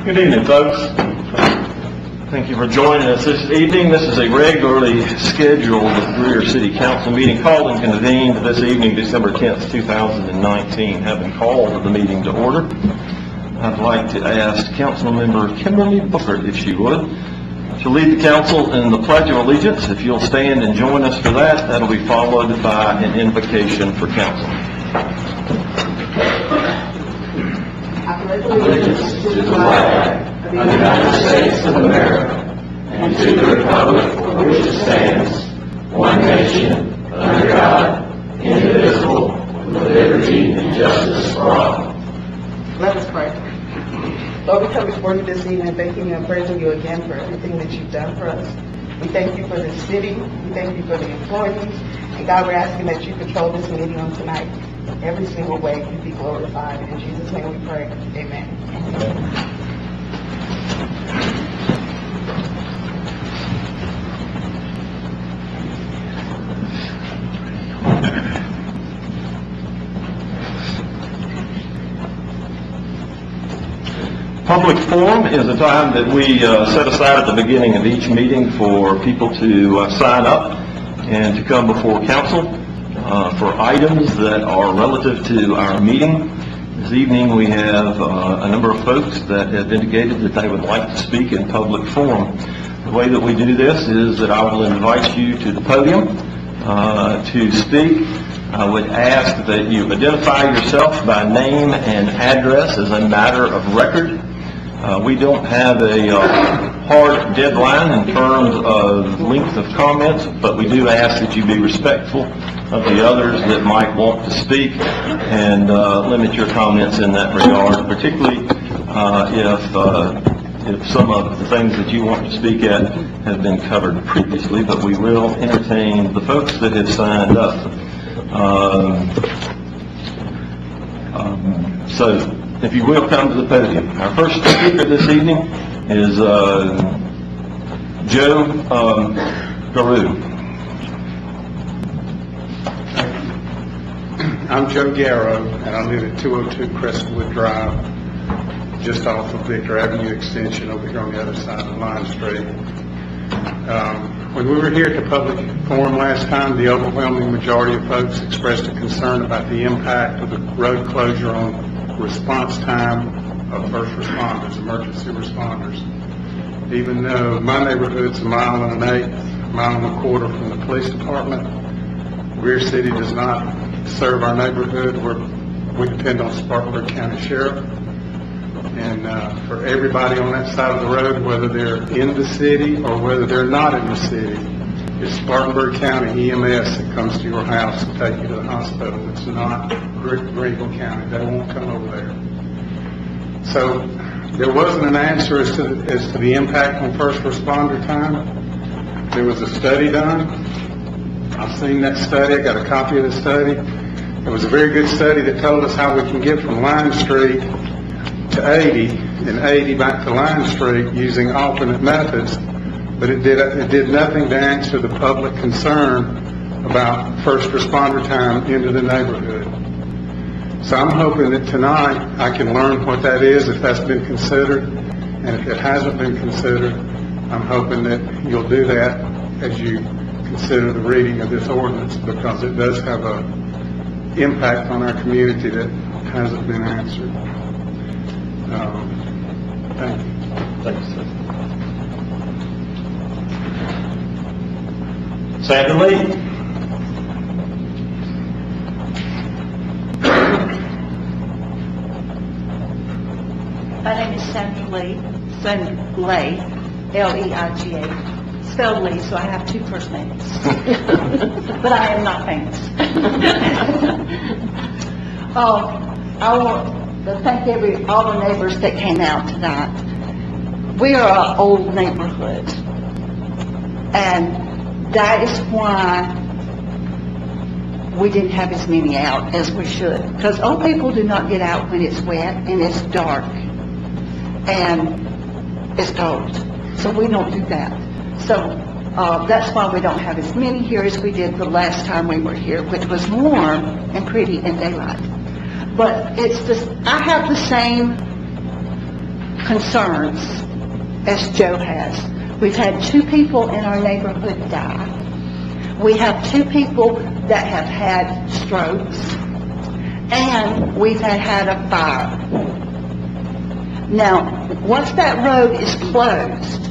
Good evening, folks. Thank you for joining us this evening. This is a regularly scheduled Greer City Council meeting called and convened this evening, December 10th, 2019. Having called the meeting to order, I'd like to ask Councilmember Kimberly Booker, if she would, to lead the council in the Pledge of Allegiance. If you'll stand and join us for that, that'll be followed by an invocation for council. I pledge allegiance to the flag of the United States of America and to the republic for which it stands, one nation, under God, indivisible, with liberty and justice for all. Let us pray. Lord, we come before you this evening thanking you and praising you again for everything that you've done for us. We thank you for this city. We thank you for the employees. And God, we're asking that you control this meeting on tonight. Every single way you be glorified. In Jesus' name we pray. Amen. Public forum is a time that we set aside at the beginning of each meeting for people to sign up and to come before council for items that are relative to our meeting. This evening we have a number of folks that have indicated that they would like to speak in public forum. The way that we do this is that I will invite you to the podium to speak. I would ask that you identify yourself by name and address as a matter of record. We don't have a hard deadline in terms of length of comments, but we do ask that you be respectful of the others that might want to speak and limit your comments in that regard, particularly if some of the things that you want to speak at have been covered previously, but we will entertain the folks that have signed up. So if you will come to the podium. Our first speaker this evening is Joe Greer. I'm Joe Garrow, and I live at 202 Crestwood Drive, just off of Victor Avenue Extension over here on the other side of Line Street. When we were here at the public forum last time, the overwhelming majority of folks expressed a concern about the impact of the road closure on response time of first responders, emergency responders. Even though my neighborhood's a mile and an eighth, mile and a quarter from the police department, Greer City does not serve our neighborhood. We depend on Spartanburg County Sheriff. And for everybody on that side of the road, whether they're in the city or whether they're not in the city, it's Spartanburg County EMS that comes to your house and take you to the hospital. It's not Greenville County. They won't come over there. So there wasn't an answer as to the impact on first responder time. There was a study done. I've seen that study. I got a copy of the study. It was a very good study that told us how we can get from Line Street to 80 and 80 back to Line Street using alternate methods. But it did nothing to answer the public concern about first responder time into the neighborhood. So I'm hoping that tonight I can learn what that is, if that's been considered, and if it hasn't been considered, I'm hoping that you'll do that as you consider the reading of this ordinance, because it does have an impact on our community that hasn't been answered. Thank you. Thanks, sir. Sandra Lee. My name is Sandra Lee, L-E-I-G-A, spelled Lee, so I have two first names. But I am not famous. I want to thank all the neighbors that came out tonight. We are an old neighborhood, and that is why we didn't have as many out as we should. Because old people do not get out when it's wet and it's dark and it's cold. So we don't do that. So that's why we don't have as many here as we did the last time we were here, which was warm and pretty in daylight. But it's just, I have the same concerns as Joe has. We've had 2 people in our neighborhood die. We have 2 people that have had strokes, and we've had a fire. Now, once that road is closed,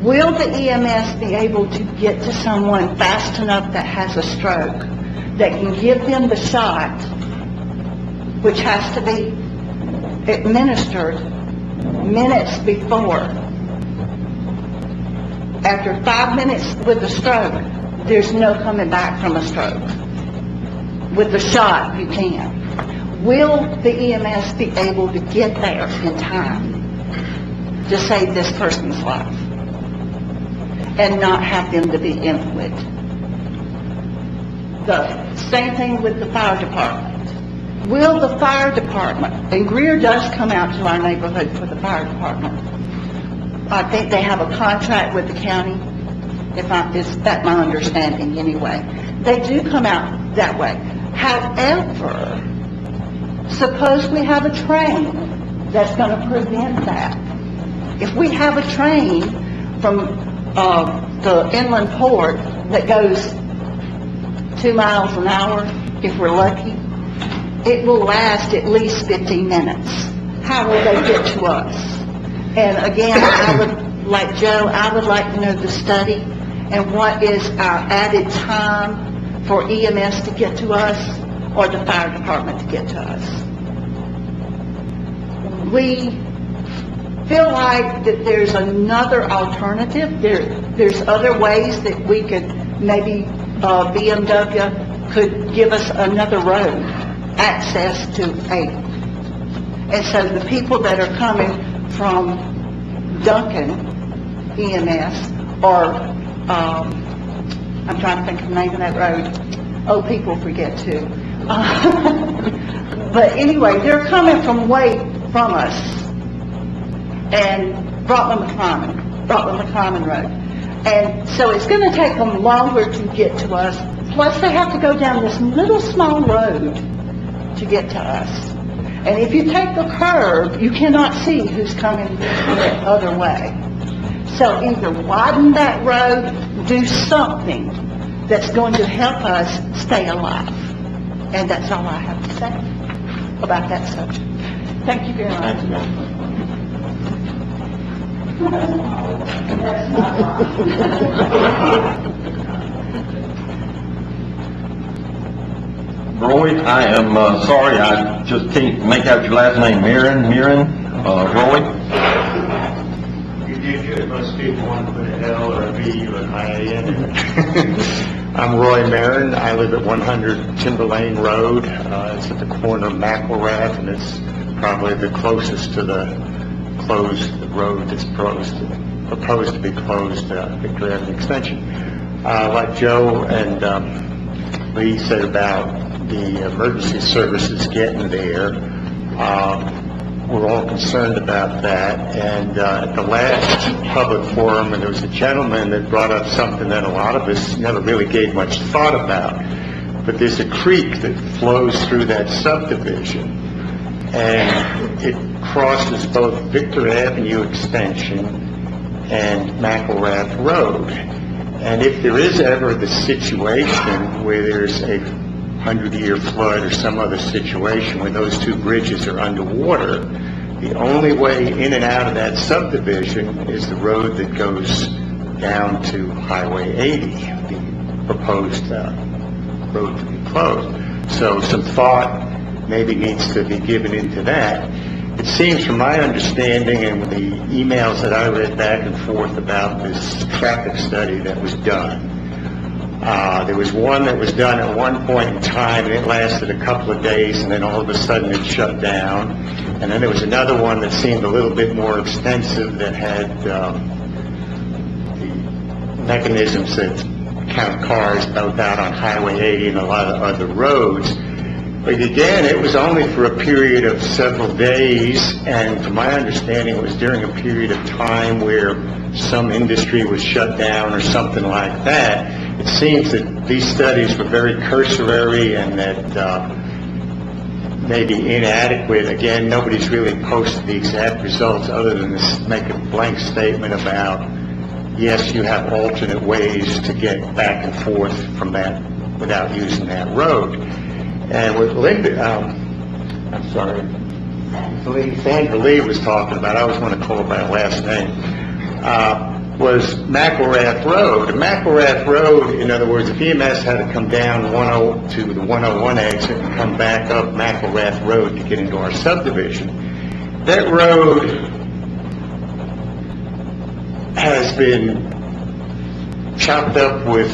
will the EMS be able to get to someone fast enough that has a stroke, that can give them the shot, which has to be administered minutes before? After 5 minutes with a stroke, there's no coming back from a stroke. With the shot, you can. Will the EMS be able to get there in time to save this person's life and not have them to be invalid? The same thing with the fire department. Will the fire department, and Greer does come out to our neighborhood for the fire department. I think they have a contract with the county, is that my understanding anyway. They do come out that way. However, suppose we have a train that's going to prevent that. If we have a train from the inland port that goes 2 miles an hour, if we're lucky, it will last at least 15 minutes. How will they get to us? And again, I would, like Joe, I would like to know the study and what is our added time for EMS to get to us or the fire department to get to us. We feel like that there's another alternative. There's other ways that we could, maybe BMW could give us another road, access to 8. And so the people that are coming from Duncan EMS, or I'm trying to think of the name of that road. Oh, people forget too. But anyway, they're coming from way from us, and Brooklyn-McCormick Road. And so it's going to take them longer to get to us, plus they have to go down this little small road to get to us. And if you take the curve, you cannot see who's coming the other way. So either widen that road, do something that's going to help us stay alive. And that's all I have to say about that subject. Thank you very much. Thank you, ma'am. Roy, I am sorry, I just can't make out your last name. Roy? You did good. Most people want to put an L or a V or an I-A-N in it. I'm Roy Marin. I live at 100 Timberlane Road. It's at the corner of McElrath, and it's probably the closest to the road that's proposed to be closed, Victor Avenue Extension. Like Joe and Lee said about the emergency services getting there, we're all concerned about that. And at the last public forum, and there was a gentleman that brought up something that a lot of us never really gave much thought about. But there's a creek that flows through that subdivision, and it crosses both Victor Avenue Extension and McElrath Road. And if there is ever the situation where there's a 100-year flood or some other situation where those two bridges are underwater, the only way in and out of that subdivision is the road that goes down to Highway 80, the proposed road to be closed. So some thought maybe needs to be given into that. It seems from my understanding and the emails that I read back and forth about this traffic study that was done, there was one that was done at one point in time, and it lasted a couple of days, and then all of a sudden it shut down. And then there was another one that seemed a little bit more extensive that had the mechanisms that count cars both out on Highway 80 and a lot of other roads. But again, it was only for a period of several days, and from my understanding, it was during a period of time where some industry was shut down or something like that. It seems that these studies were very cursory and that maybe inadequate. Again, nobody's really posted the exact results other than to make a blank statement about, yes, you have alternate ways to get back and forth from that without using that road. And what Sandra Lee was talking about, I always want to call her by her last name, was McElrath Road. McElrath Road, in other words, if EMS had to come down to the 101 exit and come back up McElrath Road to get into our subdivision, that road has been chopped up with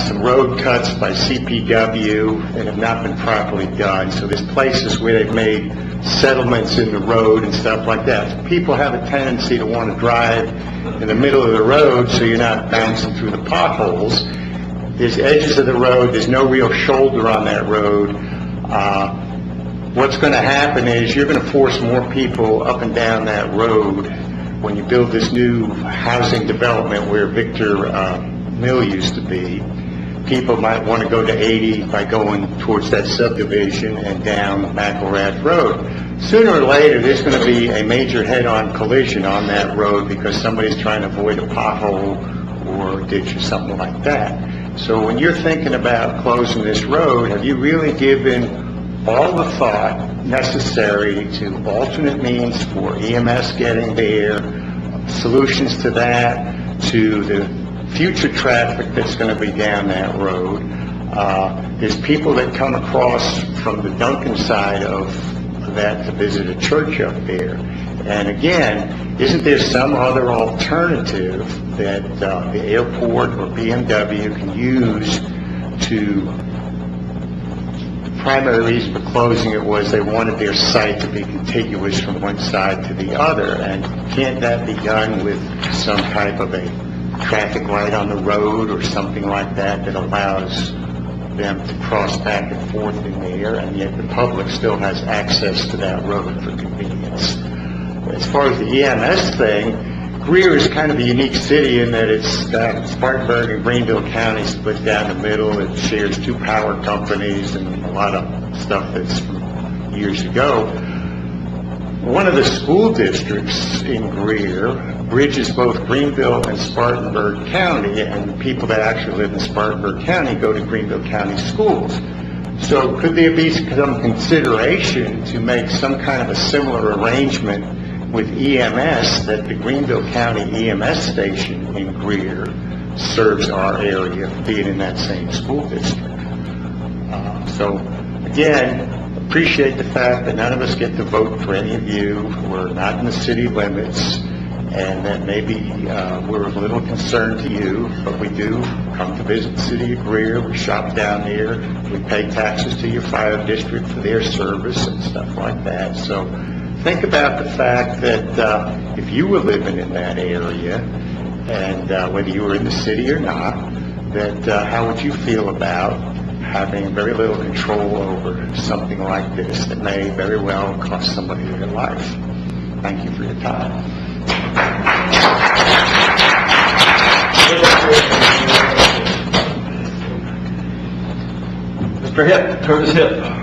some road cuts by CPW and have not been properly done. So there's places where they've made settlements in the road and stuff like that. So people have a tendency to want to drive in the middle of the road so you're not bouncing through the potholes. There's edges of the road. There's no real shoulder on that road. What's going to happen is you're going to force more people up and down that road when you build this new housing development where Victor Mill used to be. People might want to go to 80 by going towards that subdivision and down McElrath Road. Sooner or later, there's going to be a major head-on collision on that road because somebody's trying to avoid a pothole or a ditch or something like that. So when you're thinking about closing this road, have you really given all the thought necessary to alternate means for EMS getting there, solutions to that, to the future traffic that's going to be down that road? There's people that come across from the Duncan side of that to visit a church up there. And again, isn't there some other alternative that the airport or BMW can use to... The primary reason for closing it was they wanted their site to be contiguous from one side to the other. And can't that be done with some type of a traffic light on the road or something like that that allows them to cross back and forth in there, and yet the public still has access to that road for convenience? As far as the EMS thing, Greer is kind of a unique city in that it's Spartanburg and Greenville County split down the middle. It shares two power companies and a lot of stuff that's from years ago. One of the school districts in Greer bridges both Greenville and Spartanburg County, and the people that actually live in Spartanburg County go to Greenville County schools. So could there be some consideration to make some kind of a similar arrangement with EMS, that the Greenville County EMS station in Greer serves our area, being in that same school district? So again, appreciate the fact that none of us get to vote for any of you. We're not in the city limits, and that maybe we're a little concerned to you, but we do come to visit the city of Greer. We shop down there. We pay taxes to your fire district for their service and stuff like that. So think about the fact that if you were living in that area, and whether you were in the city or not, that how would you feel about having very little control over something like this that may very well cost somebody their life? Thank you for your time. Mr. Hipp, Curtis Hipp.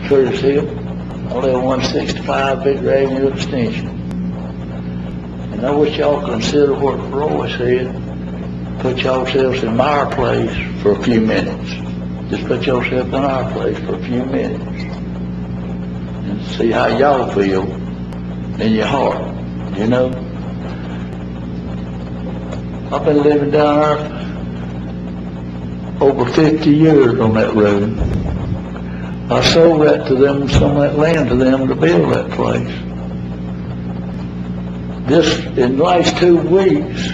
Curtis Hill. I live at 165 Victor Avenue Extension. And I wish y'all consider what Roy said. Put yourselves in our place for a few minutes. Just put yourself in our place for a few minutes. And see how y'all feel in your heart, you know? I've been living down there over 50 years on that road. I sold that to them, some of that land to them to build that place. Just in the last 2 weeks,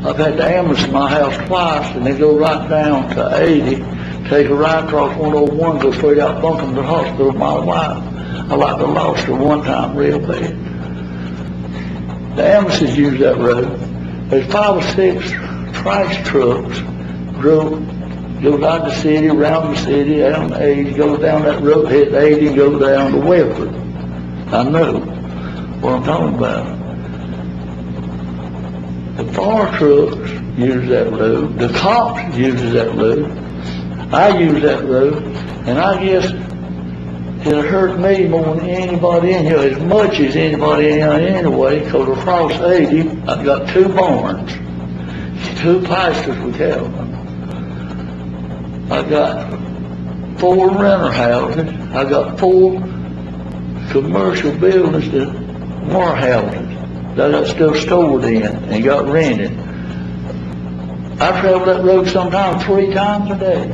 I've had to ambulance my house twice, and they go right down to 80, take a right across 101, go straight out Buncombe to the hospital. My wife, I like to lost her one time real bad. The ambulances use that road. There's 5 or 6 trash trucks drove Goes out the city, around the city, down 80, goes down that road, hit 80, and goes down to Welford. I know what I'm talking about. The fire trucks use that road, the cops uses that road, I use that road, and I guess it'll hurt me more than anybody in here, as much as anybody in here anyway, because across 80, I've got 2 barns, 2 pastures we have. I got 4 renter houses, I got 4 commercial buildings that warehouses that I still stored in and got rented. I travel that road sometimes 3 times a day.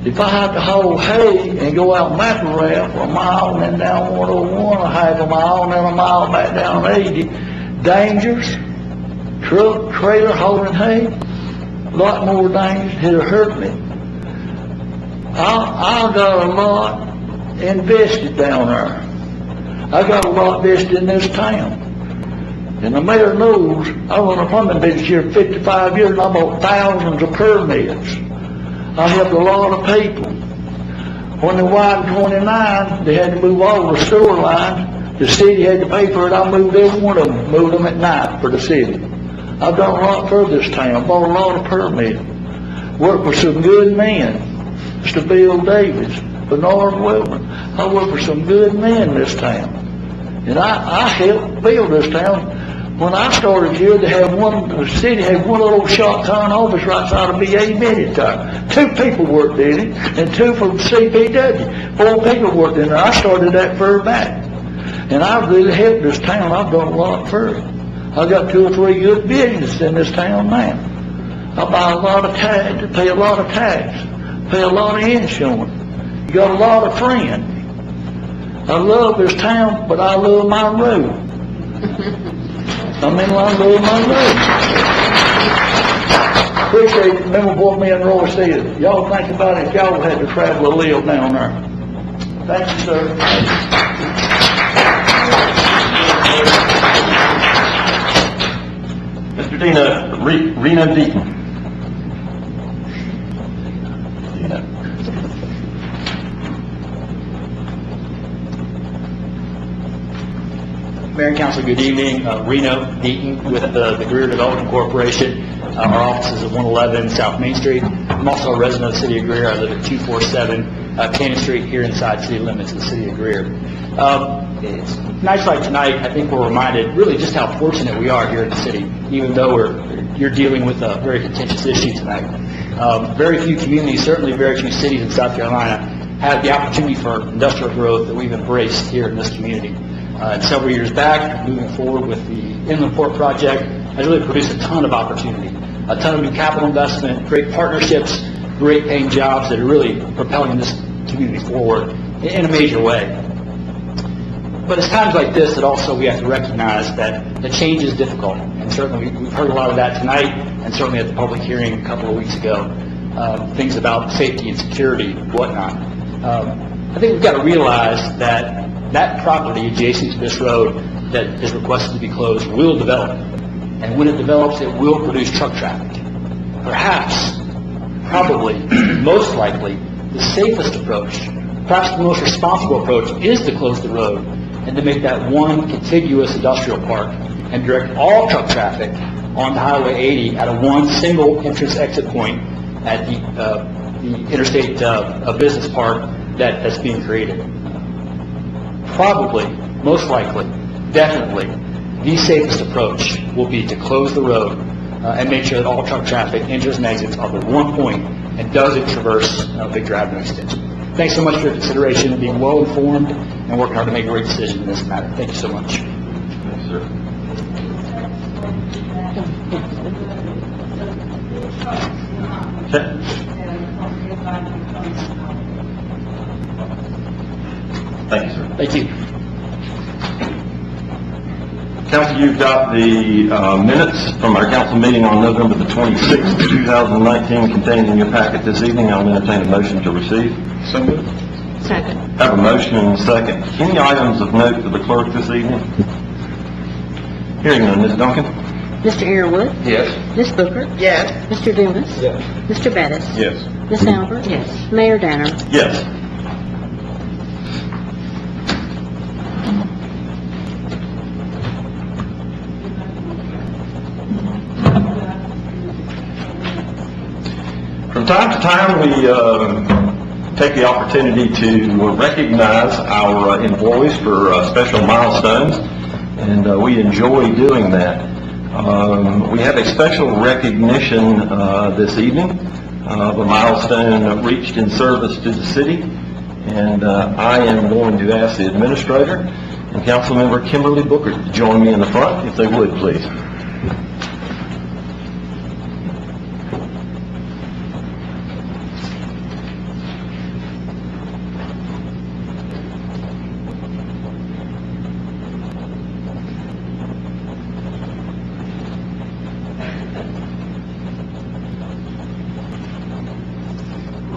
If I have to haul hay and go out McElrath for a mile and then down 101, a half a mile and then a mile back down 80, dangerous, truck, trailer hauling hay, a lot more dangerous, it'll hurt me. I got a lot invested down there. I got a lot invested in this town. And the mayor knows, I run a plumbing business here 55 years and I bought thousands of permits. I helped a lot of people. When they widened 29, they had to move all the sewer lines. The city had to pay for it. I moved every one of them, moved them at night for the city. I've done a lot for this town, bought a lot of permits. Worked for some good men. Mr. Bill Davis, Bernard Wellman. I worked for some good men in this town. And I helped build this town. When I started here, the city had one little shotgun office right side of BA Military. 2 people worked in it, and 2 from CPW. 4 people worked in it. I started that fur back. And I've really helped this town. I've done a lot for it. I've got 2 or 3 good businesses in this town now. I buy a lot of tax, pay a lot of tax, pay a lot of insurance. You got a lot of friends. I love this town, but I love my road. I love my road. Appreciate it. Remember what me and Roy said. Y'all think about it if y'all had to travel a little down there. Thank you, sir. Mr. Reno Deaton. Mayor and Council, good evening. Reno Deaton with the Greer Development Corporation. Our office is at 111 South Main Street. I'm also a resident of the city of Greer. I live at 247 Cannon Street here inside city limits of the city of Greer. It's nights like tonight, I think we're reminded really just how fortunate we are here in the city, even though you're dealing with a very contentious issue tonight. Very few communities, certainly very few cities in South Carolina, have the opportunity for industrial growth that we've embraced here in this community. And several years back, moving forward with the Inland Port project has really produced a ton of opportunity, a ton of new capital investment, great partnerships, great paying jobs that are really propelling this community forward in a major way. But it's times like this that also we have to recognize that the change is difficult. And certainly we've heard a lot of that tonight, and certainly at the public hearing a couple of weeks ago, things about safety and security, whatnot. I think we've got to realize that that property adjacent to this road that is requested to be closed will develop. And when it develops, it will produce truck traffic. Perhaps, probably, most likely, the safest approach, perhaps the most responsible approach, is to close the road and to make that one contiguous industrial park and direct all truck traffic onto Highway 80 at a one single entrance-exit point at the interstate business park that's being created. Probably, most likely, definitely, the safest approach will be to close the road and make sure that all truck traffic enters and exits off of one point and doesn't traverse Victor Avenue Extension. Thanks so much for your consideration and being well informed and working hard to make a great decision in this matter. Thank you so much. Yes, sir. Okay. Thank you, sir. Thank you. Council, you've got the minutes from our council meeting on November the 26th, 2019 contained in your packet this evening. I'll entertain a motion to receive. So moved. Second. Have a motion and a second. Any items of note for the clerk this evening? Hearing none, Ms. Duncan? Mr. Earwood? Yes. Ms. Booker? Yes. Mr. Dumas? Yes. Mr. Bettis? Yes. Ms. Albert? Yes. Mayor Danner? Yes. From time to time, we take the opportunity to recognize our employees for special milestones, and we enjoy doing that. We have a special recognition this evening of a milestone reached in service to the city, and I am going to ask the administrator and Councilmember Kimberly Booker to join me in the front, if they would, please.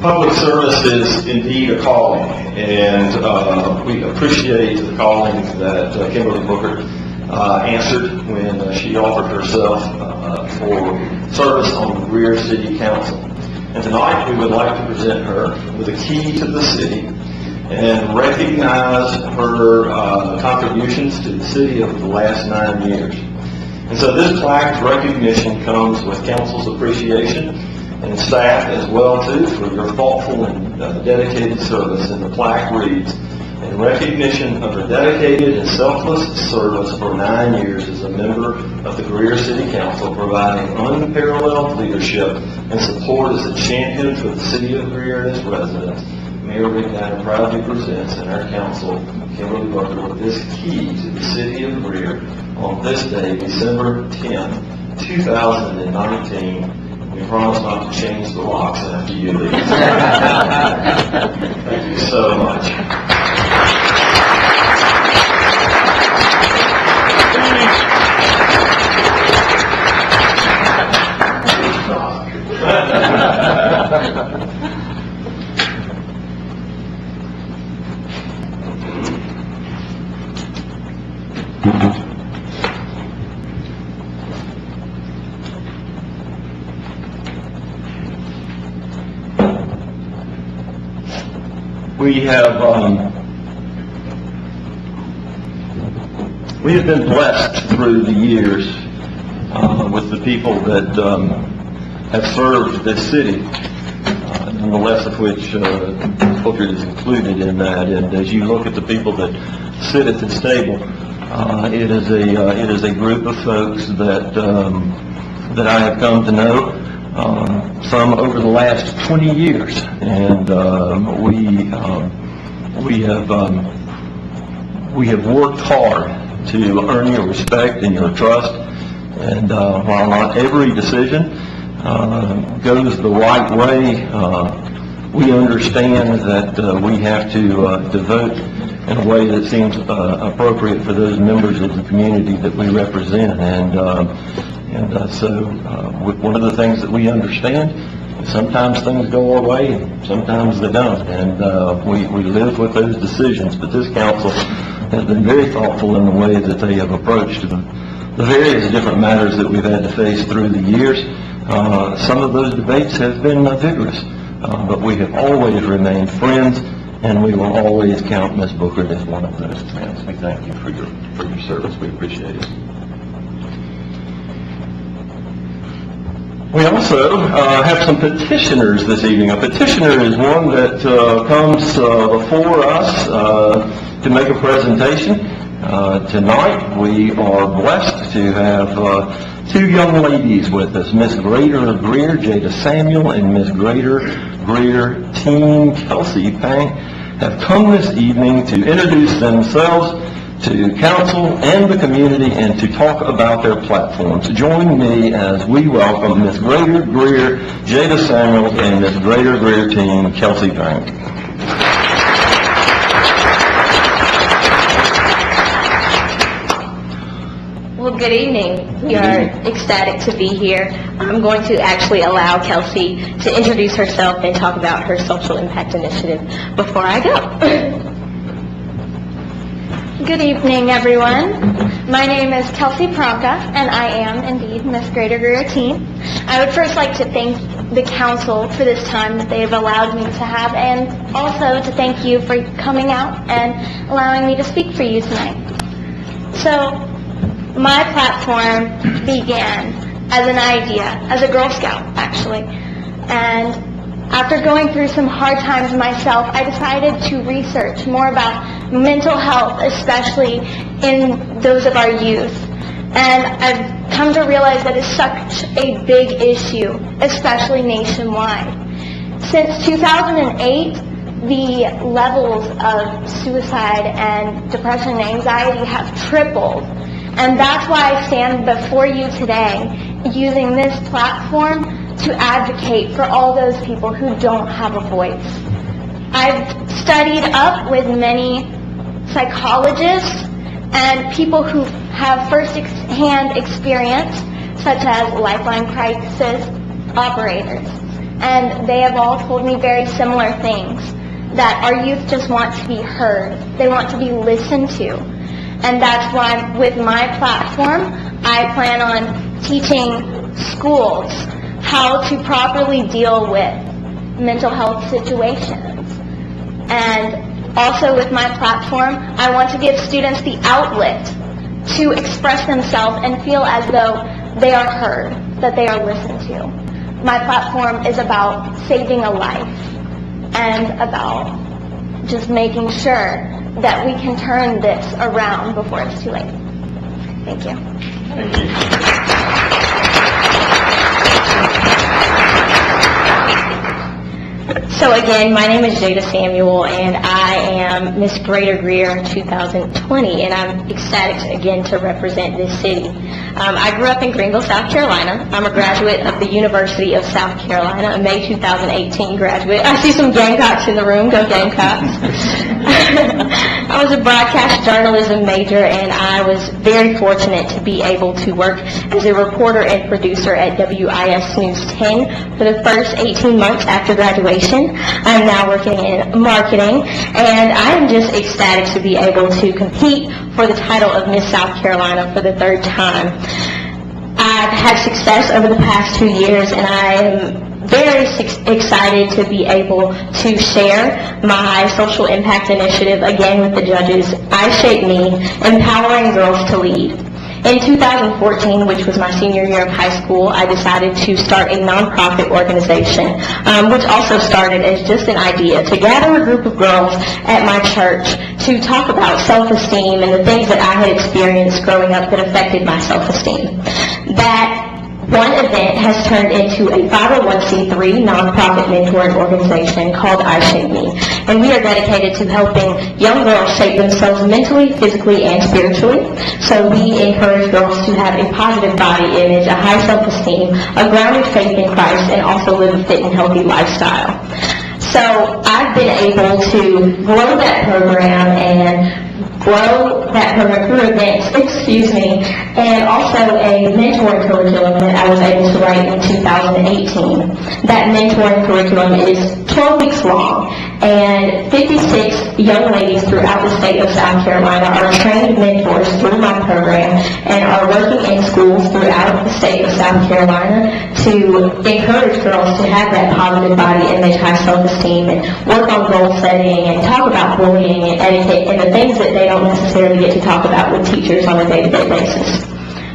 Public service is indeed a calling, and we appreciate the calling that Kimberly Booker answered when she offered herself for service on the Greer City Council. And tonight we would like to present her with a key to the city and recognize her contributions to the city over the last 9 years. And so this plaque's recognition comes with council's appreciation and staff as well too for your thoughtful and dedicated service. And the plaque reads, "In recognition of her dedicated and selfless service for 9 years as a member of the Greer City Council, providing unparalleled leadership and support as a champion for the city of Greer and its residents, Mayor Rick Danner proudly presents in our council Kimberly Booker with this key to the city of Greer on this day, December 10th, 2019. We promise not to change the locks after you leave." Thank you so much. We have been blessed through the years with the people that have served this city, nonetheless of which Booker is included in that. And as you look at the people that sit at this table, it is a group of folks that I have come to know. Some over the last 20 years, and we have worked hard to earn your respect and your trust. And while not every decision goes the right way, we understand that we have to vote in a way that seems appropriate for those members of the community that we represent. So one of the things that we understand is sometimes things go our way and sometimes they don't. And we live with those decisions. But this council has been very thoughtful in the way that they have approached the various different matters that we've had to face through the years. Some of those debates have been vigorous, but we have always remained friends, and we will always count Ms. Booker as one of those friends. We thank you for your service. We appreciate it. We also have some petitioners this evening. A petitioner is one that comes before us to make a presentation. Tonight we are blessed to have two young ladies with us, Miss Grader of Greer, Jada Samuel, and Miss Grader Greer teen Kelsey Pang have come this evening to introduce themselves to council and the community and to talk about their platforms. Join me as we welcome Miss Grader Greer, Jada Samuel, and Miss Grader Greer teen Kelsey Pang. Well, good evening. We are ecstatic to be here. I'm going to actually allow Kelsey to introduce herself and talk about her social impact initiative before I go. Good evening, everyone. My name is Kelsey Pronka, and I am indeed Miss Greater Greer Teen. I would first like to thank the council for this time that they have allowed me to have, and also to thank you for coming out and allowing me to speak for you tonight. So, my platform began as an idea, as a Girl Scout, actually. And after going through some hard times myself, I decided to research more about mental health, especially in those of our youth. And I've come to realize that it's such a big issue, especially nationwide. Since 2008, the levels of suicide and depression and anxiety have tripled. And that's why I stand before you today using this platform to advocate for all those people who don't have a voice. I've studied up with many psychologists and people who have first-hand experience, such as lifeline crisis operators. And they have all told me very similar things, that our youth just want to be heard. They want to be listened to. And that's why with my platform, I plan on teaching schools how to properly deal with mental health situations. And also with my platform, I want to give students the outlet to express themselves and feel as though they are heard, that they are listened to. My platform is about saving a life and about just making sure that we can turn this around before it's too late. Thank you. Thank you. So again, my name is Jada Samuel, and I am Miss Greater Greer 2020, and I'm ecstatic again to represent this city. I grew up in Greenville, South Carolina. I'm a graduate of the University of South Carolina, a May 2018 graduate. I see some Gamecocks in the room. Go Gamecocks. I was a broadcast journalism major, and I was very fortunate to be able to work as a reporter and producer at WIS News 10 for the first 18 months after graduation. I'm now working in marketing, and I am just ecstatic to be able to compete for the title of Miss South Carolina for the third time. I've had success over the past 2 years, and I am very excited to be able to share my social impact initiative again with the judges, I Shape Me, Empowering Girls to Lead. In 2014, which was my senior year of high school, I decided to start a nonprofit organization, which also started as just an idea to gather a group of girls at my church to talk about self-esteem and the things that I had experienced growing up that affected my self-esteem. That one event has turned into a 501c3 nonprofit mentoring organization called I Shape Me, and we are dedicated to helping young girls shape themselves mentally, physically, and spiritually. So we encourage girls to have a positive body image, a high self-esteem, a grounded faith in Christ, and also live a fit and healthy lifestyle. So I've been able to grow that program and grow that program through events, and also a mentoring curriculum that I was able to write in 2018. That mentoring curriculum is 12 weeks long, and 56 young ladies throughout the state of South Carolina are trained mentors through my program and are working in schools throughout the state of South Carolina to encourage girls to have that positive body image, high self-esteem, and work on goal setting and talk about bullying and etiquette and the things that they don't necessarily get to talk about with teachers on a day-to-day basis.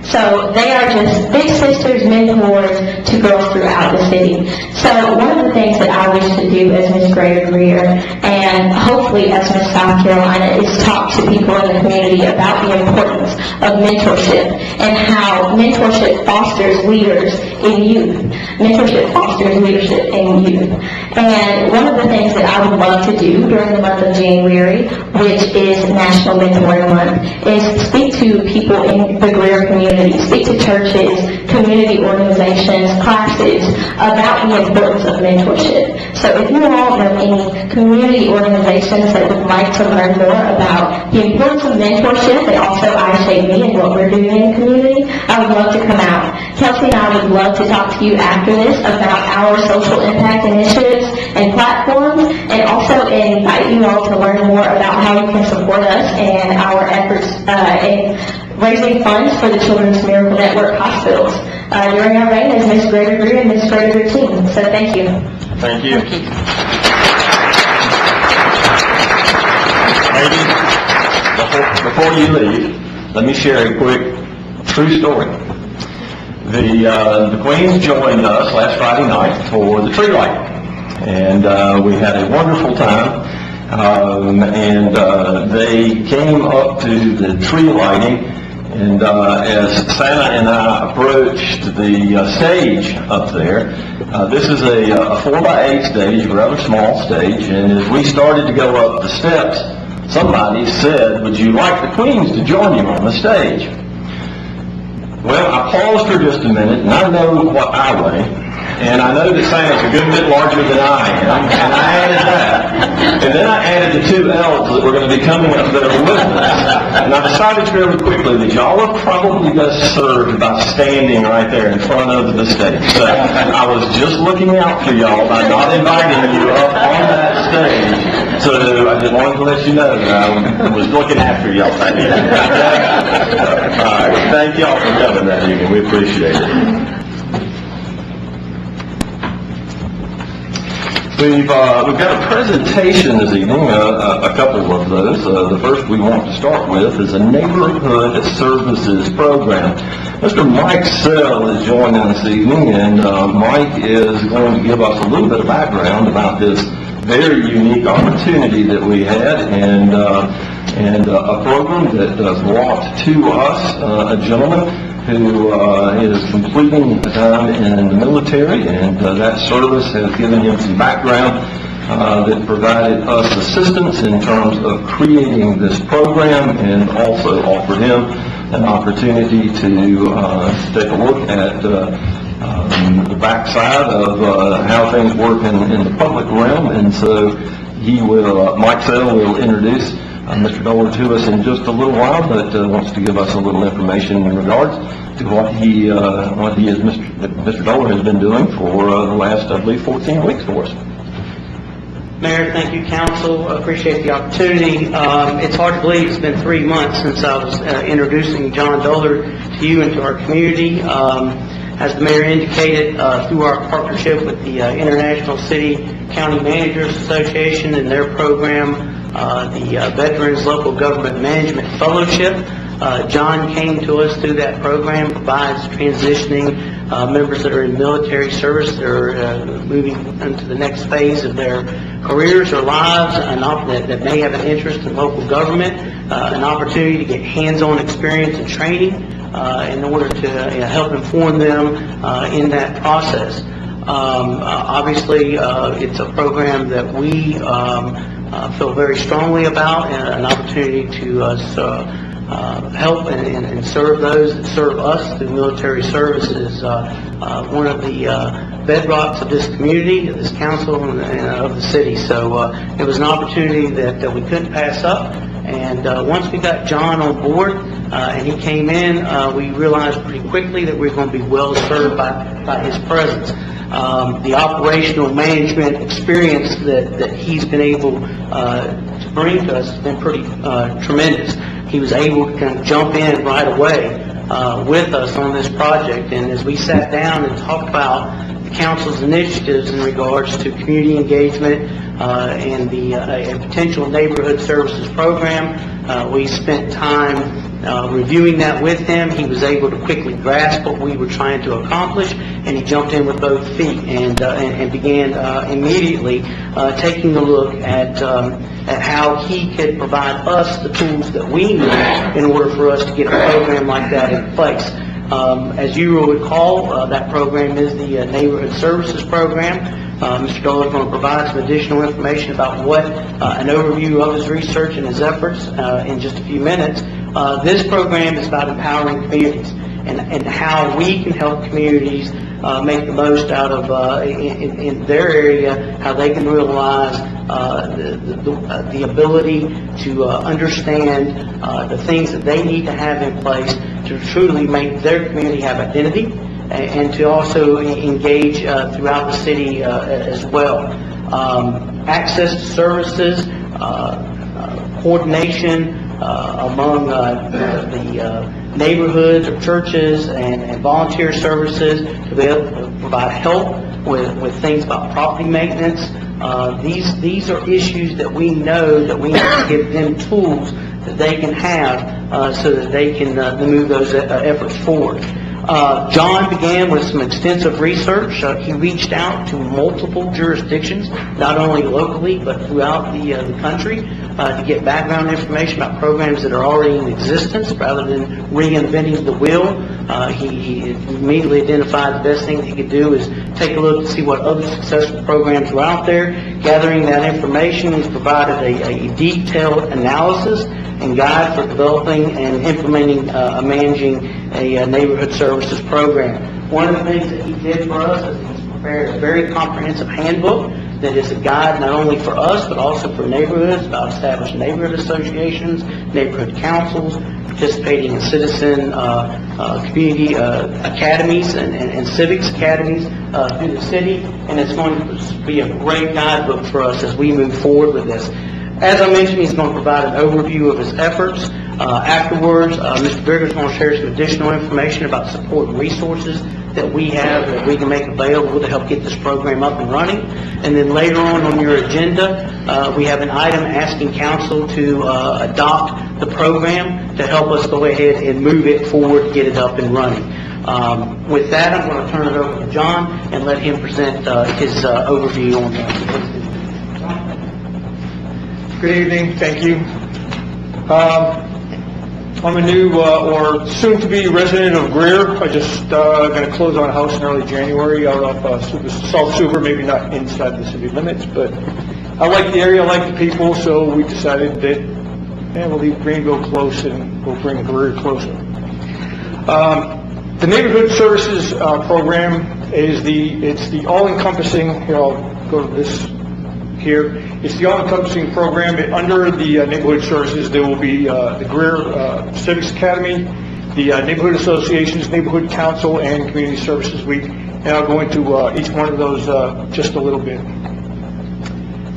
So they are just big sisters, mentors to girls throughout the city. So one of the things that I wish to do as Miss Greater Greer, and hopefully as Miss South Carolina, is talk to people in the community about the importance of mentorship and how mentorship fosters leaders in youth. Mentorship fosters leadership in youth. And one of the things that I would love to do during the month of January, which is National Mentoring Month, is speak to people in the Greer community, speak to churches, community organizations, classes, about the importance of mentorship. So if you all know any community organizations that would like to learn more about the importance of mentorship and also I Shape Me and what we're doing in the community, I would love to come out. Kelsey and I would love to talk to you after this about our social impact initiatives and platforms, and also invite you all to learn more about how you can support us and our efforts in raising funds for the Children's Miracle Network hospitals during our reign as Ms. Greer and Ms. Greer team. So thank you. Thank you. Ladies, before you leave, let me share a quick true story. The Queens joined us last Friday night for the tree lighting, and we had a wonderful time. They came up to the tree lighting, and as Santa and I approached the stage up there, this is a 4x8 stage, a rather small stage, and as we started to go up the steps, somebody said, "Would you like the Queens to join you on the stage?" Well, I paused for just a minute, and I know what I weigh, and I know that Santa's a good bit larger than I am, and I added that. And then I added the two elves that were going to be coming up there with us. And I decided fairly quickly that y'all are probably best served by standing right there in front of the stage. So I was just looking out for y'all by not inviting you up on that stage. So I just wanted to let you know that I was looking after y'all that evening. All right, thank y'all for coming that evening. We appreciate it. We've got a presentation this evening, a couple of those. The first we want to start with is a neighborhood services program. Mr. Mike Sell is joining us this evening, and Mike is going to give us a little bit of background about this very unique opportunity that we had, and a program that brought to us a gentleman who is completing time in the military, and that service has given him some background that provided us assistance in terms of creating this program, and also offered him an opportunity to take a look at the backside of how things work in the public realm. And so he will, Mike Sell will introduce Mr. Doller to us in just a little while, but wants to give us a little information in regards to what Mr. Doller has been doing for the last, I believe, 14 weeks for us. Mayor, thank you, council. Appreciate the opportunity. It's hard to believe it's been 3 months since I was introducing John Doller to you and to our community. As the mayor indicated, through our partnership with the International City County Managers Association and their program, the Veterans Local Government Management Fellowship, John came to us through that program, provides transitioning members that are in military service, that are moving into the next phase of their careers or lives, that may have an interest in local government, an opportunity to get hands-on experience and training in order to help inform them in that process. Obviously, it's a program that we feel very strongly about, and an opportunity to help and serve those that serve us through military service is one of the bedrocks of this community, of this council, and of the city. So it was an opportunity that we couldn't pass up. And once we got John on board and he came in, we realized pretty quickly that we were going to be well served by his presence. The operational management experience that he's been able to bring to us has been pretty tremendous. He was able to kind of jump in right away with us on this project, and as we sat down and talked about the council's initiatives in regards to community engagement and the a potential neighborhood services program, we spent time reviewing that with him. He was able to quickly grasp what we were trying to accomplish, and he jumped in with both feet and began immediately taking a look at how he could provide us the tools that we need in order for us to get a program like that in place. As you will recall, that program is the Neighborhood Services Program. Mr. Doller is going to provide some additional information about what an overview of his research and his efforts in just a few minutes. This program is about empowering communities and how we can help communities make the most out of in their area, how they can realize the ability to understand the things that they need to have in place to truly make their community have identity, and to also engage throughout the city as well. access to services, coordination among the neighborhoods or churches and volunteer services to be able to provide help with things about property maintenance. These are issues that we know that we need to give them tools that they can have so that they can move those efforts forward. John began with some extensive research. He reached out to multiple jurisdictions, not only locally, but throughout the country, to get background information about programs that are already in existence, rather than reinventing the wheel. He immediately identified the best thing that he could do is take a look to see what other successful programs were out there. Gathering that information, he's provided a detailed analysis and guide for developing and implementing, managing a neighborhood services program. One of the things that he did for us is he's prepared a very comprehensive handbook that is a guide not only for us, but also for neighborhoods, about established neighborhood associations, neighborhood councils, participating in citizen community academies and civics academies through the city, and it's going to be a great guidebook for us as we move forward with this. As I mentioned, he's going to provide an overview of his efforts. Afterwards, Mr. Greer is going to share some additional information about support and resources that we have that we can make available to help get this program up and running. And then later on your agenda, we have an item asking council to adopt the program to help us go ahead and move it forward, get it up and running. With that, I'm going to turn it over to John and let him present his overview on that. Good evening, thank you. I'm a new or soon-to-be resident of Greer. I just going to close on a house in early January out of South Suver, maybe not inside the city limits, but I like the area, I like the people, so we decided that we'll leave Greenville close and we'll bring Greer closer. The Neighborhood Services Program is the all-encompassing, here I'll go to this here. It's the all-encompassing program. Under the Neighborhood Services, there will be the Greer Civics Academy, the Neighborhood Associations, Neighborhood Council, and Community Services Week. And I'll go into each one of those just a little bit.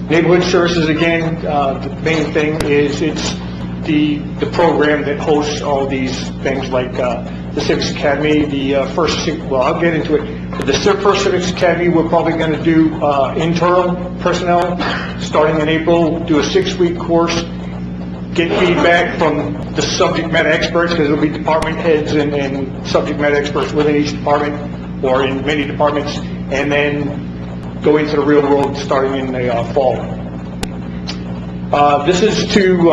Neighborhood Services, again, the main thing is it's the program that hosts all these things like the Civics Academy, I'll get into it. The first Civics Academy, we're probably going to do internal personnel starting in April, do a 6-week course, get feedback from the subject matter experts, because there'll be department heads and subject matter experts within each department or in many departments, and then go into the real world starting in the fall. This is to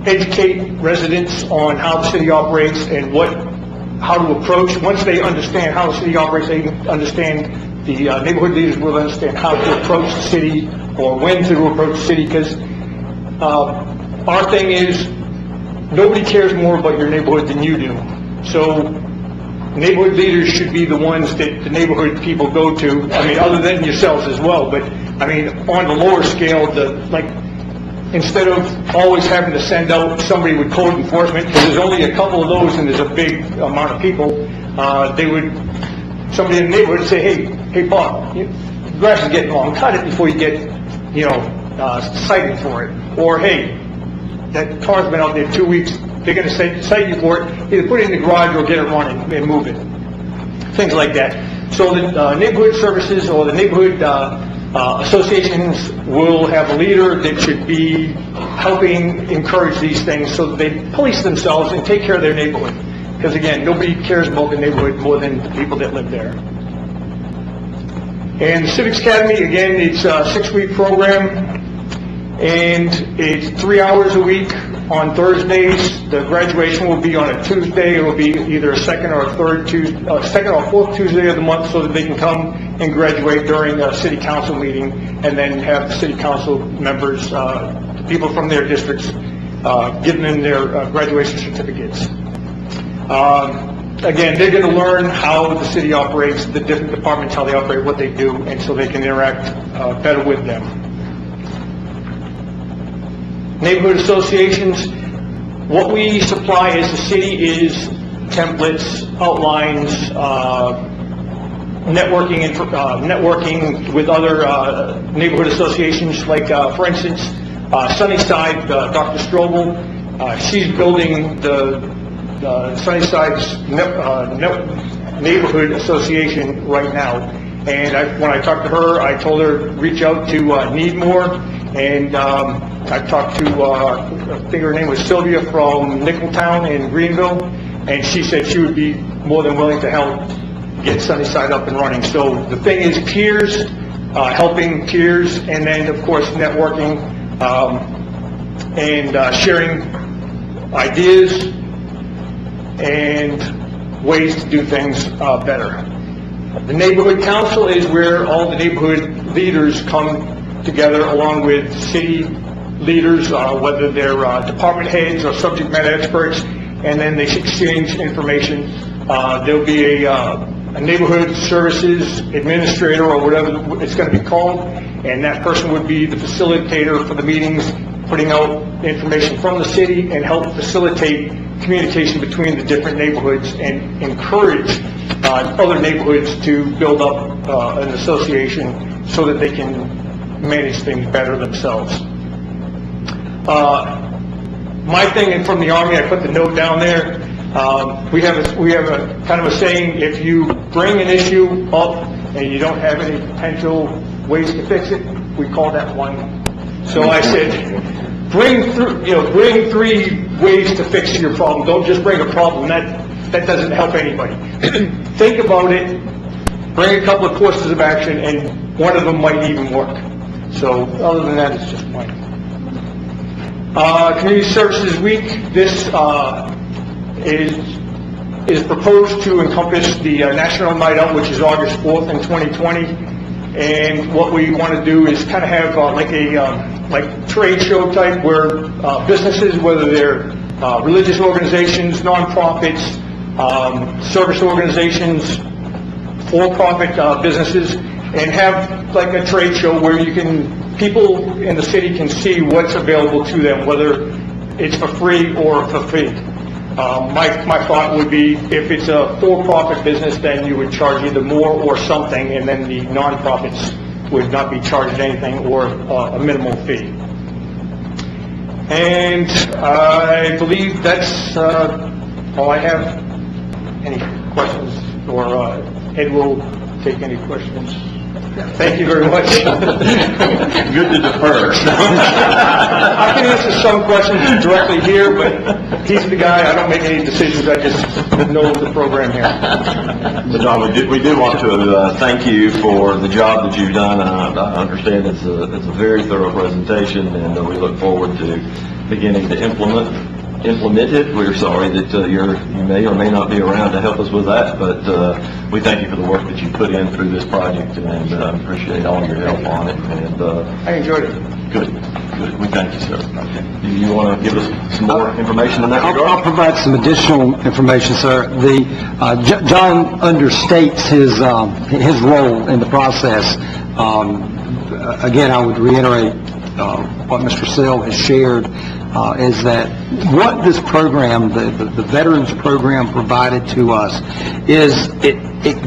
educate residents on how the city operates and how to approach. Once they understand how the city operates, they understand, the neighborhood leaders will understand how to approach the city or when to approach the city, because our thing is nobody cares more about your neighborhood than you do. So neighborhood leaders should be the ones that the neighborhood people go to, I mean, other than yourselves as well, but I mean, on the lower scale, instead of always having to send out somebody with code enforcement, because there's only a couple of those and there's a big amount of people, somebody in the neighborhood would say, hey Bob, the grass is getting long, cut it before you get, cited for it. Or, hey, that car's been out there 2 weeks, they're going to cite you for it, either put it in the garage or get it running and move it. Things like that. So the neighborhood services or the neighborhood associations will have a leader that should be helping encourage these things so that they police themselves and take care of their neighborhood. Because again, nobody cares about the neighborhood more than the people that live there. And the Civics Academy, again, it's a 6-week program, and it's 3 hours a week on Thursdays. The graduation will be on a Tuesday. It will be either a second or fourth Tuesday of the month, so that they can come and graduate during a city council meeting, and then have the city council members, people from their districts, give them their graduation certificates. Again, they're going to learn how the city operates, the different departments, how they operate, what they do, and so they can interact better with them. Neighborhood associations, what we supply as a city is templates, outlines, networking with other neighborhood associations, like, for instance, Sunnyside, Dr. Strobel, she's building the Sunnyside's neighborhood association right now. And when I talked to her, I told her reach out to Needmore, and I talked to, I think her name was Sylvia from Nicholtown in Greenville, and she said she would be more than willing to help get Sunnyside up and running. So the thing is peers, helping peers, and then of course networking, and sharing ideas and ways to do things better. The neighborhood council is where all the neighborhood leaders come together along with city leaders, whether they're department heads or subject matter experts, and then they exchange information. There'll be a neighborhood services administrator, or whatever it's going to be called, and that person would be the facilitator for the meetings, putting out information from the city and help facilitate communication between the different neighborhoods and encourage other neighborhoods to build up an association so that they can manage things better themselves. My thing, and from the Army, I put the note down there, we have a kind of a saying: if you bring an issue up and you don't have any potential ways to fix it, we call that one. So I said, bring 3 ways to fix your problem. Don't just bring a problem. That doesn't help anybody. Think about it, bring a couple of courses of action, and one of them might even work. So other than that, it's just mine. Community Services Week, this is proposed to encompass the National Night Out, which is August 4th in 2020. And what we want to do is kind of have like trade show type, where businesses, whether they're religious organizations, nonprofits, service organizations, for-profit businesses, and have like a trade show where people in the city can see what's available to them, whether it's for free or for fee. My thought would be, if it's a for-profit business, then you would charge either more or something, and then the nonprofits would not be charged anything or a minimal fee. And I believe that's all I have. Any questions, or Ed will take any questions. Thank you very much. Good to defer. I can answer some questions directly here, but he's the guy. I don't make any decisions. I just know the program here. But John, we do want to thank you for the job that you've done. I understand it's a very thorough presentation, and we look forward to beginning to implement it. We're sorry that you may or may not be around to help us with that, but we thank you for the work that you put in through this project, and appreciate all your help on it. And I enjoyed it. Good. We thank you, sir. Do you want to give us some more information in that regard? I'll provide some additional information, sir. John understates his role in the process. Again, I would reiterate what Mr. Sill has shared, is that what this program, the Veterans Program, provided to us is it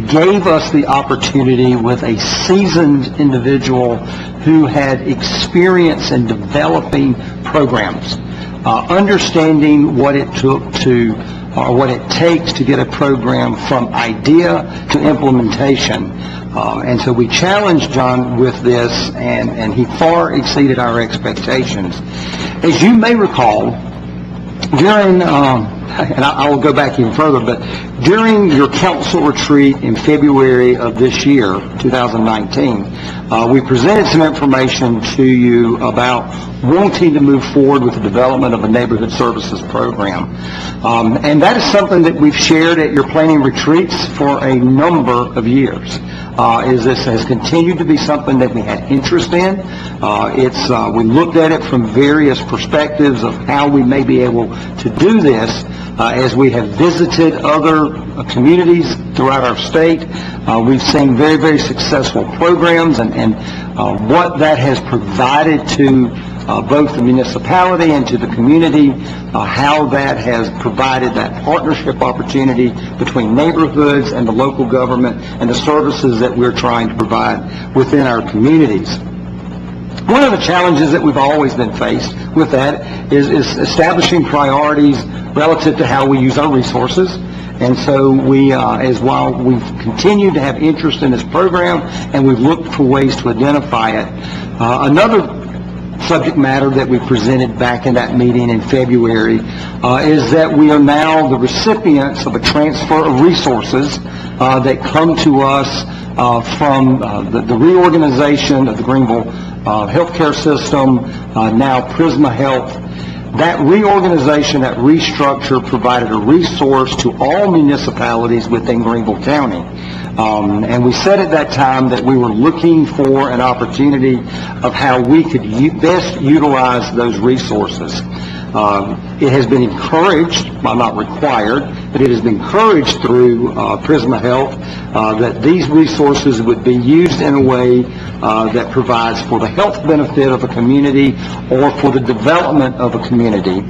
gave us the opportunity with a seasoned individual who had experience in developing programs, understanding what it took to, or what it takes to get a program from idea to implementation. And so we challenged John with this, and he far exceeded our expectations. As you may recall, during, and I will go back even further, but during your council retreat in February of this year, 2019, we presented some information to you about wanting to move forward with the development of a neighborhood services program. And that is something that we've shared at your planning retreats for a number of years. This has continued to be something that we had interest in. We looked at it from various perspectives of how we may be able to do this. As we have visited other communities throughout our state, we've seen very, very successful programs, and what that has provided to both the municipality and to the community, how that has provided that partnership opportunity between neighborhoods and the local government and the services that we're trying to provide within our communities. One of the challenges that we've always been faced with that is establishing priorities relative to how we use our resources. And so while we've continued to have interest in this program and we've looked for ways to identify it, another subject matter that we presented back in that meeting in February is that we are now the recipients of a transfer of resources that come to us from the reorganization of the Greenville healthcare system, now Prisma Health. That reorganization, that restructure provided a resource to all municipalities within Greenville County. And we said at that time that we were looking for an opportunity of how we could best utilize those resources. It has been encouraged, well, not required, but it has been encouraged through Prisma Health that these resources would be used in a way that provides for the health benefit of a community or for the development of a community.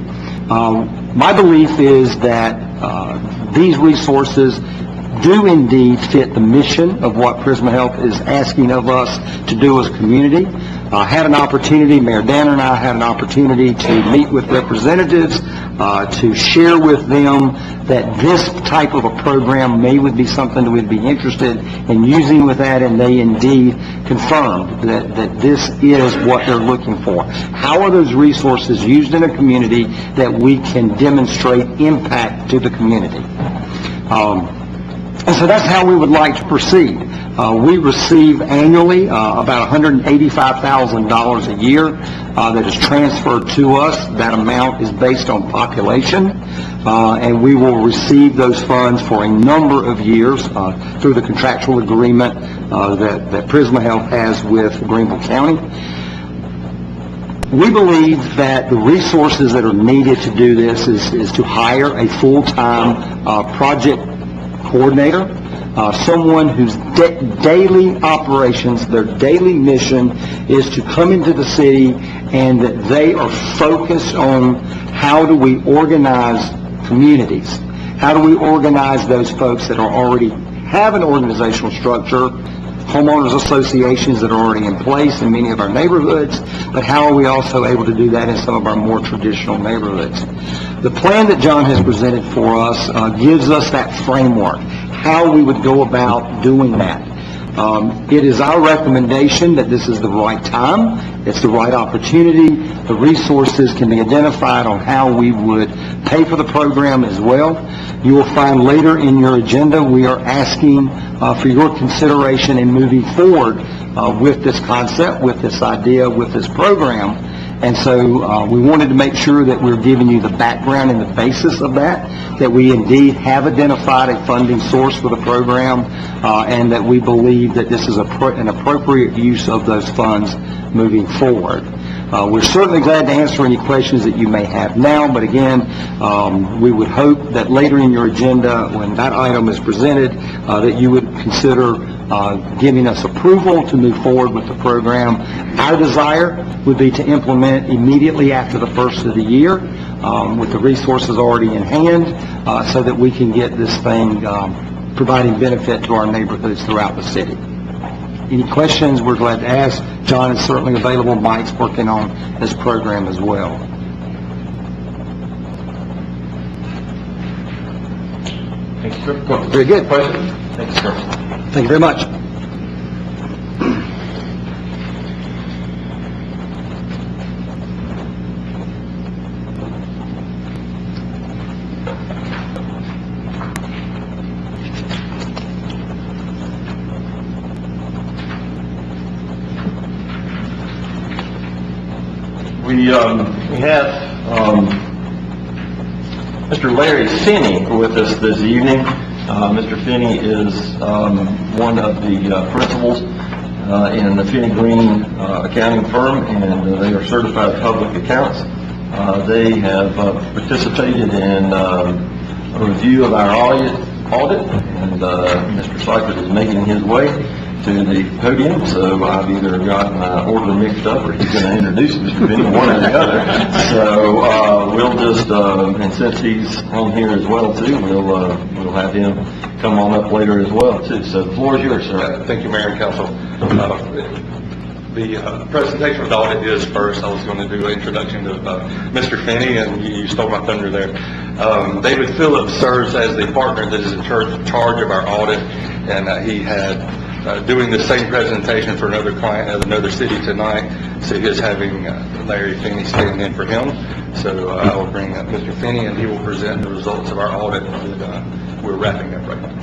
My belief is that these resources do indeed fit the mission of what Prisma Health is asking of us to do as a community. I had an opportunity, Mayor Danner and I had an opportunity to meet with representatives to share with them that this type of a program would be something that we'd be interested in using with that, and they indeed confirmed that this is what they're looking for. How are those resources used in a community that we can demonstrate impact to the community? And so that's how we would like to proceed. We receive annually about $185,000 a year that is transferred to us. That amount is based on population, and we will receive those funds for a number of years through the contractual agreement that Prisma Health has with Greenville County. We believe that the resources that are needed to do this is to hire a full-time project coordinator, someone whose daily operations, their daily mission is to come into the city and that they are focused on how do we organize communities, how do we organize those folks that already have an organizational structure, homeowners associations that are already in place in many of our neighborhoods, but how are we also able to do that in some of our more traditional neighborhoods? The plan that John has presented for us gives us that framework, how we would go about doing that. It is our recommendation that this is the right time, it's the right opportunity, the resources can be identified on how we would pay for the program as well. You will find later in your agenda we are asking for your consideration in moving forward with this concept, with this idea, with this program. And so we wanted to make sure that we're giving you the background and the basis of that we indeed have identified a funding source for the program, and that we believe that this is an appropriate use of those funds moving forward. We're certainly glad to answer any questions that you may have now, but again, we would hope that later in your agenda, when that item is presented, that you would consider giving us approval to move forward with the program. Our desire would be to implement immediately after the first of the year with the resources already in hand so that we can get this thing providing benefit to our neighborhoods throughout the city. Any questions, we're glad to ask. John is certainly available. Mike's working on this program as well. Thank you, sir. Very good. Thank you, sir. Thank you very much. We have Mr. Larry Finney with us this evening. Mr. Finney is one of the principals in the Finney Green accounting firm, and they are certified public accounts. They have participated in a review of our audit, and Mr. Seifert is making his way. to the podium, so I've either got my order mixed up or he's going to introduce Mr. Finney, one or the other. So we'll just, and since he's on here as well too, we'll have him come on up later as well too. So the floor is yours, sir. Thank you, Mayor and Council. The presentation of the audit is first. I was going to do an introduction to Mr. Finney, and you stole my thunder there. David Phillips serves as the partner that is in charge of our audit, and he had doing the same presentation for another client at another city tonight, so he is having Larry Finney stand in for him. So I will bring up Mr. Finney, and he will present the results of our audit that we're wrapping up right now.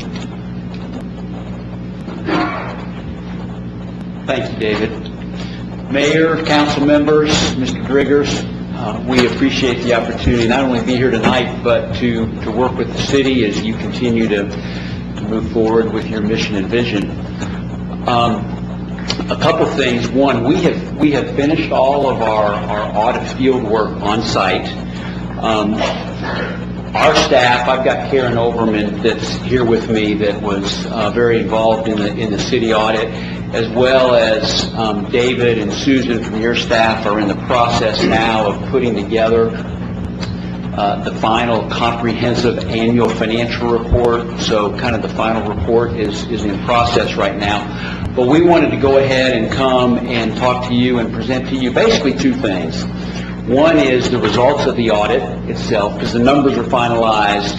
Thank you, David. Mayor, council members, Mr. Driggers, we appreciate the opportunity not only to be here tonight, but to work with the city as you continue to move forward with your mission and vision. A couple things. One, we have finished all of our audit field work on site. Our staff, I've got Karen Overman that's here with me that was very involved in the city audit, as well as David and Susan from your staff are in the process now of putting together the final comprehensive annual financial report. So kind of the final report is in process right now. But we wanted to go ahead and come and talk to you and present to you basically two things. One is the results of the audit itself, because the numbers are finalized,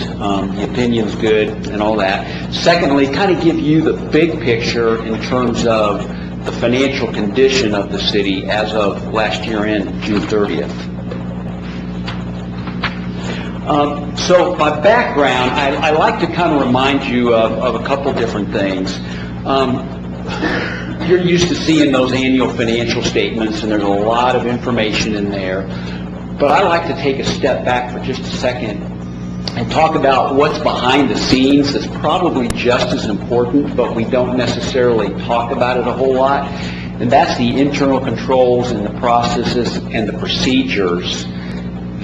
the opinion's good, and all that. Secondly, kind of give you the big picture in terms of the financial condition of the city as of last year end, June 30th. So by background, I like to kind of remind you of a couple different things. You're used to seeing those annual financial statements, and there's a lot of information in there. But I like to take a step back for just a second and talk about what's behind the scenes that's probably just as important, but we don't necessarily talk about it a whole lot. And that's the internal controls and the processes and the procedures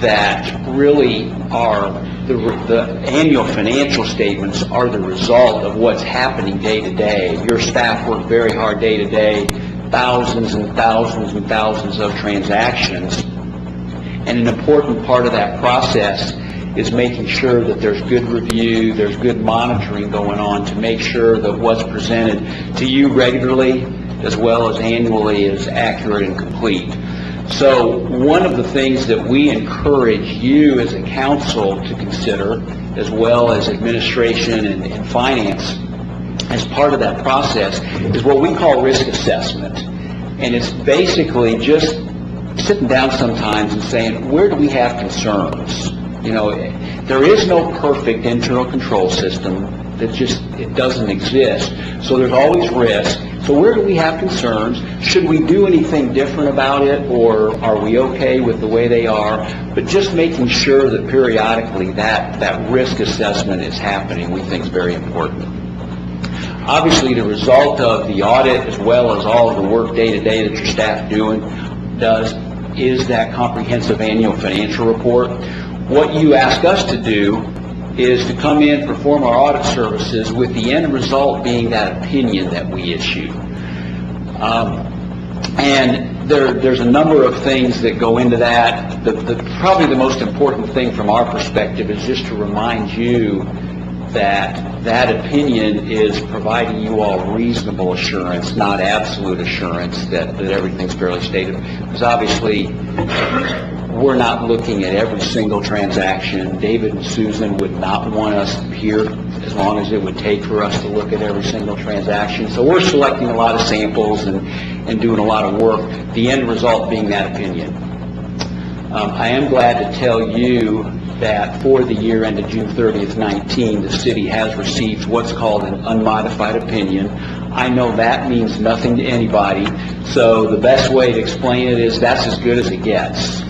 that really are the annual financial statements are the result of what's happening day to day. Your staff work very hard day to day, thousands and thousands and thousands of transactions. And an important part of that process is making sure that there's good review, there's good monitoring going on to make sure that what's presented to you regularly as well as annually is accurate and complete. So one of the things that we encourage you as a council to consider, as well as administration and finance, as part of that process, is what we call risk assessment. And it's basically just sitting down sometimes and saying, where do we have concerns? You know, there is no perfect internal control system. It doesn't exist. So there's always risk. So where do we have concerns? Should we do anything different about it, or are we okay with the way they are? But just making sure that periodically that risk assessment is happening, we think is very important. Obviously, the result of the audit, as well as all of the work day to day that your staff does, is that comprehensive annual financial report. What you ask us to do is to come in, perform our audit services, with the end result being that opinion that we issue. And there's a number of things that go into that. Probably the most important thing from our perspective is just to remind you that opinion is providing you all reasonable assurance, not absolute assurance that everything's fairly stated. Because obviously, we're not looking at every single transaction. David and Susan would not want us here as long as it would take for us to look at every single transaction. So we're selecting a lot of samples and doing a lot of work, the end result being that opinion. I am glad to tell you that for the year ended June 30th, 19, the city has received what's called an unmodified opinion. I know that means nothing to anybody, so the best way to explain it is that's as good as it gets.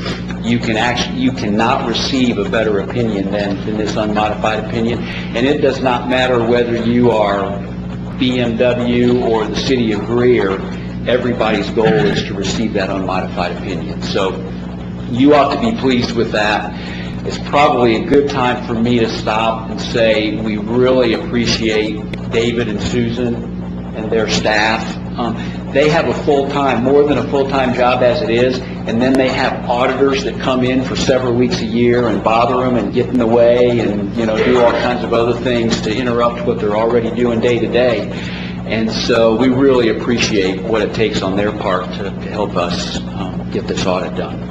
You cannot receive a better opinion than this unmodified opinion, and it does not matter whether you are BMW or the city of Greer. Everybody's goal is to receive that unmodified opinion. So you ought to be pleased with that. It's probably a good time for me to stop and say we really appreciate David and Susan and their staff. They have a full-time, more than a full-time job as it is, and then they have auditors that come in for several weeks a year and bother them and get in the way and, do all kinds of other things to interrupt what they're already doing day to day. And so we really appreciate what it takes on their part to help us get this audit done.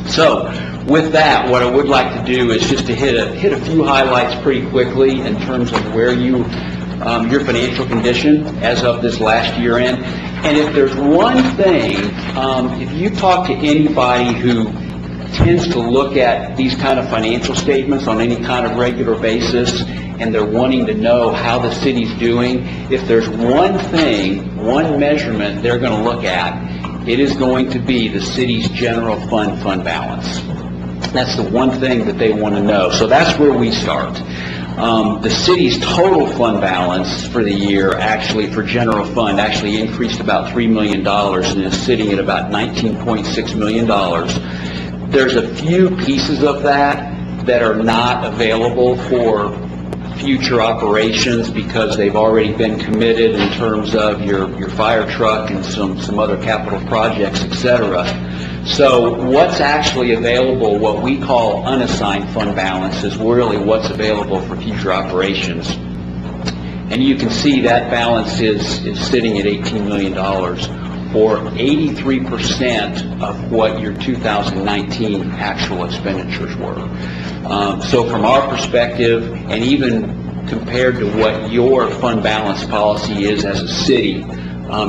So, with that, what I would like to do is just to hit a few highlights pretty quickly in terms of where your financial condition as of this last year end. And if there's one thing, if you talk to anybody who tends to look at these kind of financial statements on any kind of regular basis, and they're wanting to know how the city's doing, if there's one thing, one measurement they're going to look at, it is going to be the city's general fund balance. That's the one thing that they want to know. So that's where we start. The city's total fund balance for the year, actually for general fund, actually increased about $3 million and is sitting at about $19.6 million. There's a few pieces of that are not available for future operations because they've already been committed in terms of your fire truck and some other capital projects, etc. So what's actually available, what we call unassigned fund balance, is really what's available for future operations. And you can see that balance is sitting at $18 million, or 83% of what your 2019 actual expenditures were. So from our perspective, and even compared to what your fund balance policy is as a city,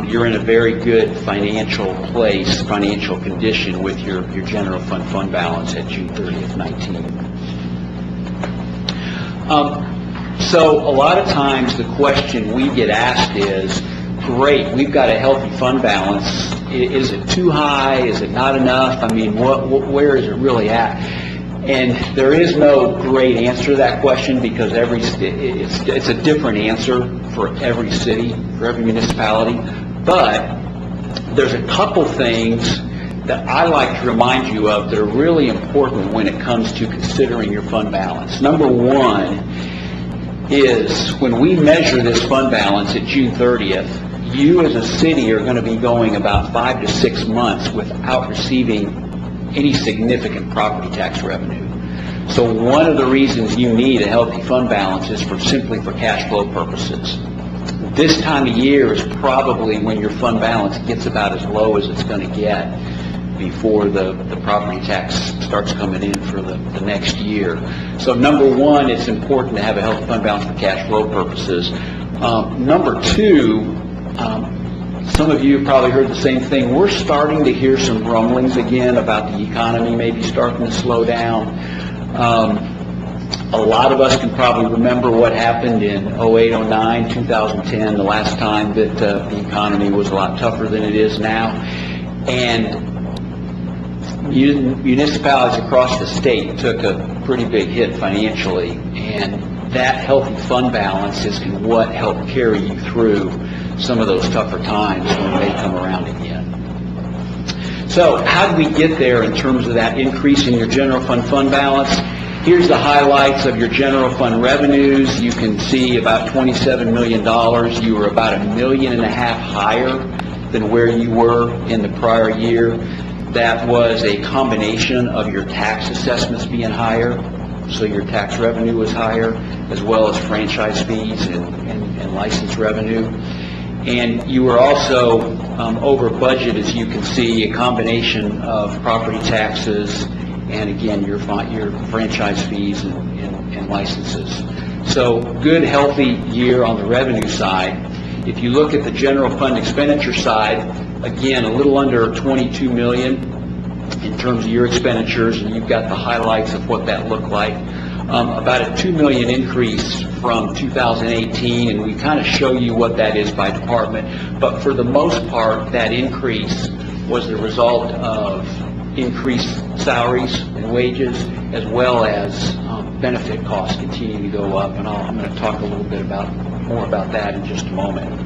you're in a very good financial place, financial condition with your general fund balance at June 30th, 19. So a lot of times the question we get asked is, great, we've got a healthy fund balance. Is it too high? Is it not enough? I mean, where is it really at? And there is no great answer to that question because it's a different answer for every city, for every municipality. But there's a couple things that I like to remind you of that are really important when it comes to considering your fund balance. Number one is when we measure this fund balance at June 30th, you as a city are going to be going about 5 to 6 months without receiving any significant property tax revenue. So one of the reasons you need a healthy fund balance is simply for cash flow purposes. This time of year is probably when your fund balance gets about as low as it's going to get before the property tax starts coming in for the next year. So number one, it's important to have a healthy fund balance for cash flow purposes. Number two, some of you have probably heard the same thing. We're starting to hear some rumblings again about the economy maybe starting to slow down. A lot of us can probably remember what happened in 08, 09, 2010, the last time that the economy was a lot tougher than it is now. And municipalities across the state took a pretty big hit financially, and that healthy fund balance is what helped carry you through some of those tougher times when they come around again. So how do we get there in terms of that increase in your general fund balance? Here's the highlights of your general fund revenues. You can see about $27 million. You were about $1.5 million higher than where you were in the prior year. That was a combination of your tax assessments being higher, so your tax revenue was higher, as well as franchise fees and license revenue. And you were also over budget, as you can see, a combination of property taxes and, again, your franchise fees and licenses. So good, healthy year on the revenue side. If you look at the general fund expenditure side, again, a little under $22 million in terms of your expenditures, and you've got the highlights of what that looked like. About a $2 million increase from 2018, and we kind of show you what that is by department. But for the most part, that increase was the result of increased salaries and wages, as well as benefit costs continuing to go up. And I'm going to talk a little bit more about that in just a moment.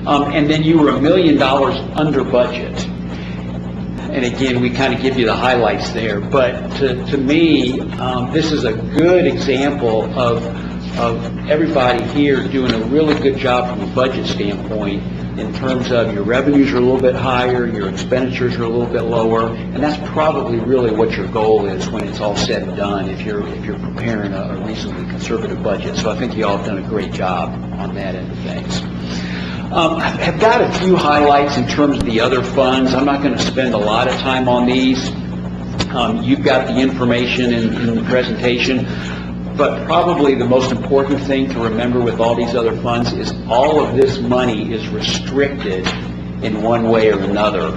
And then you were $1 million under budget. And again, we kind of give you the highlights there. But to me, this is a good example of of everybody here doing a really good job from a budget standpoint in terms of your revenues are a little bit higher, your expenditures are a little bit lower, and that's probably really what your goal is when it's all said and done, if you're preparing a reasonably conservative budget. So I think you all have done a great job on that end of things. I've got a few highlights in terms of the other funds. I'm not going to spend a lot of time on these. You've got the information in the presentation. But probably the most important thing to remember with all these other funds is all of this money is restricted in one way or another.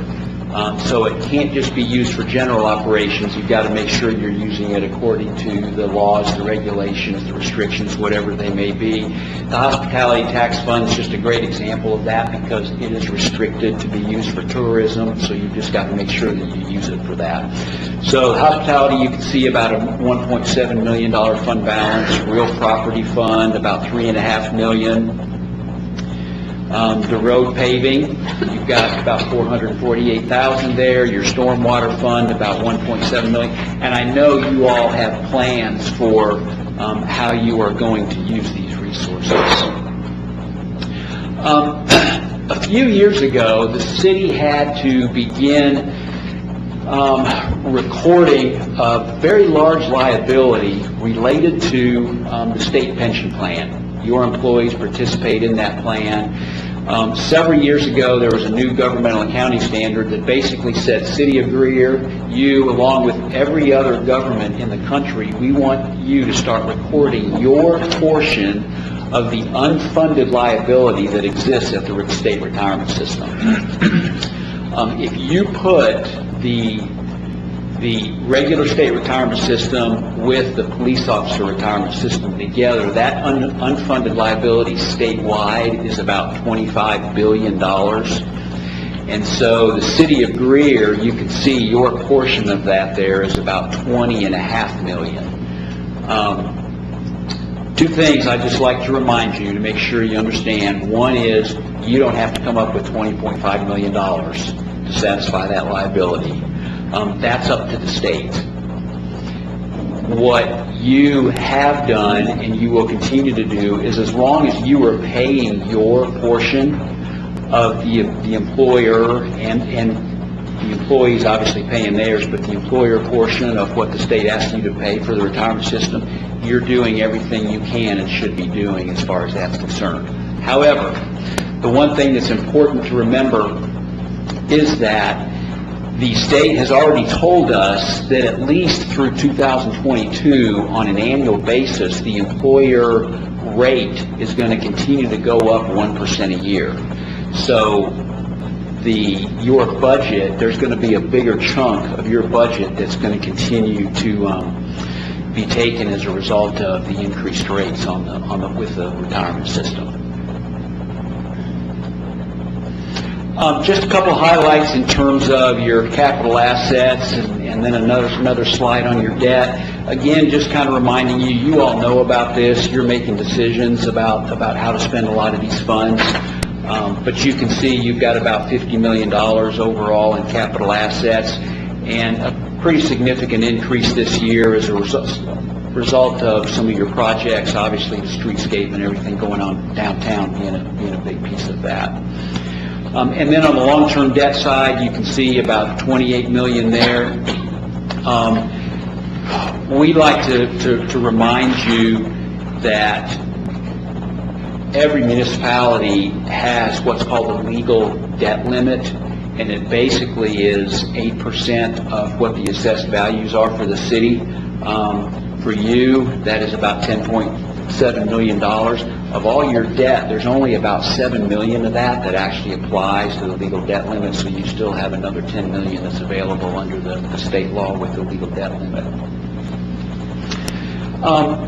So it can't just be used for general operations. You've got to make sure you're using it according to the laws, the regulations, the restrictions, whatever they may be. The hospitality tax fund is just a great example of that because it is restricted to be used for tourism, so you've just got to make sure that you use it for that. So hospitality, you can see about a $1.7 million fund balance. Real property fund, about $3.5 million. The road paving, you've got about $448,000 there. Your stormwater fund, about $1.7 million. And I know you all have plans for how you are going to use these resources. A few years ago, the city had to begin recording a very large liability related to the state pension plan. Your employees participate in that plan. Several years ago, there was a new governmental accounting standard that basically said, City of Greer, you, along with every other government in the country, we want you to start recording your portion of the unfunded liability that exists at the state retirement system. If you put the regular state retirement system with the police officer retirement system together, that unfunded liability statewide is about $25 billion. And so the city of Greer, you can see your portion of that there is about $20.5 million. Two things I'd just like to remind you to make sure you understand. One is you don't have to come up with $20.5 million to satisfy that liability. That's up to the state. What you have done and you will continue to do is, as long as you are paying your portion of the employer and the employees obviously paying theirs, but the employer portion of what the state asks you to pay for the retirement system, you're doing everything you can and should be doing as far as that's concerned. However, the one thing that's important to remember is that the state has already told us that at least through 2022, on an annual basis, the employer rate is going to continue to go up 1% a year. So your budget, there's going to be a bigger chunk of your budget that's going to continue to be taken as a result of the increased rates with the retirement system. Just a couple highlights in terms of your capital assets and then another slide on your debt. Again, just kind of reminding you, you all know about this. You're making decisions about how to spend a lot of these funds. But you can see you've got about $50 million overall in capital assets and a pretty significant increase this year as a result of some of your projects, obviously the streetscape and everything going on downtown being a big piece of that. And then on the long-term debt side, you can see about $28 million there. We like to remind you that every municipality has what's called a legal debt limit, and it basically is 8% of what the assessed values are for the city. For you, that is about $10.7 million. Of all your debt, there's only about $7 million of that actually applies to the legal debt limit, so you still have another $10 million that's available under the state law with the legal debt limit.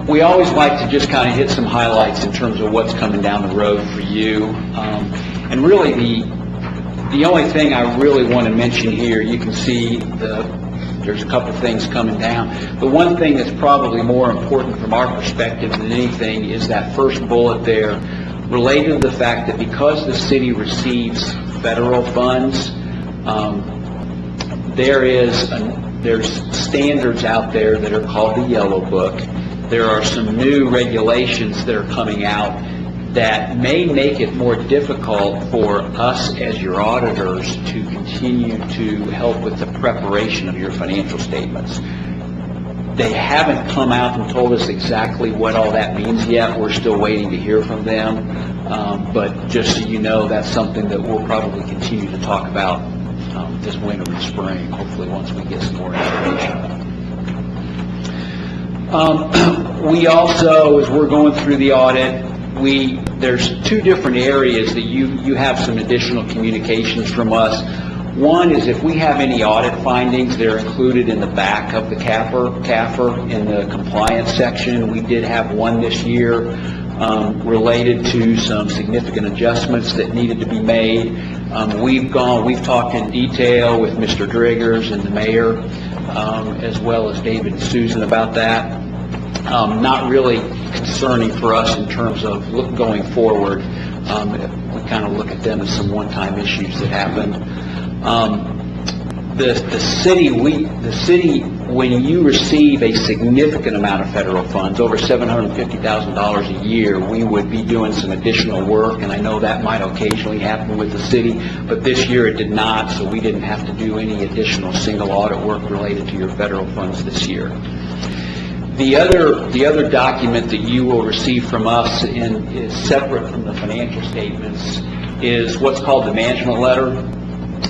We always like to just kind of hit some highlights in terms of what's coming down the road for you. And really, the only thing I really want to mention here, you can see there's a couple things coming down. The one thing that's probably more important from our perspective than anything is that first bullet there, related to the fact that because the city receives federal funds, there's standards out there that are called the Yellow Book there are some new regulations that are coming out that may make it more difficult for us as your auditors to continue to help with the preparation of your financial statements. They haven't come out and told us exactly what all that means yet. We're still waiting to hear from them. But just so you know, that's something that we'll probably continue to talk about this winter and spring, hopefully once we get some more information. We also, as we're going through the audit, there's two different areas that you have some additional communications from us. One is if we have any audit findings, they're included in the back of the CAFR in the compliance section. We did have one this year related to some significant adjustments that needed to be made. We've talked in detail with Mr. Driggers and the mayor, as well as David and Susan about that. Not really concerning for us in terms of going forward. We kind of look at them as some one-time issues that happened. The city, when you receive a significant amount of federal funds, over $750,000 a year, we would be doing some additional work, and I know that might occasionally happen with the city, but this year it did not, so we didn't have to do any additional single audit work related to your federal funds this year. The other document that you will receive from us is separate from the financial statements is what's called the management letter.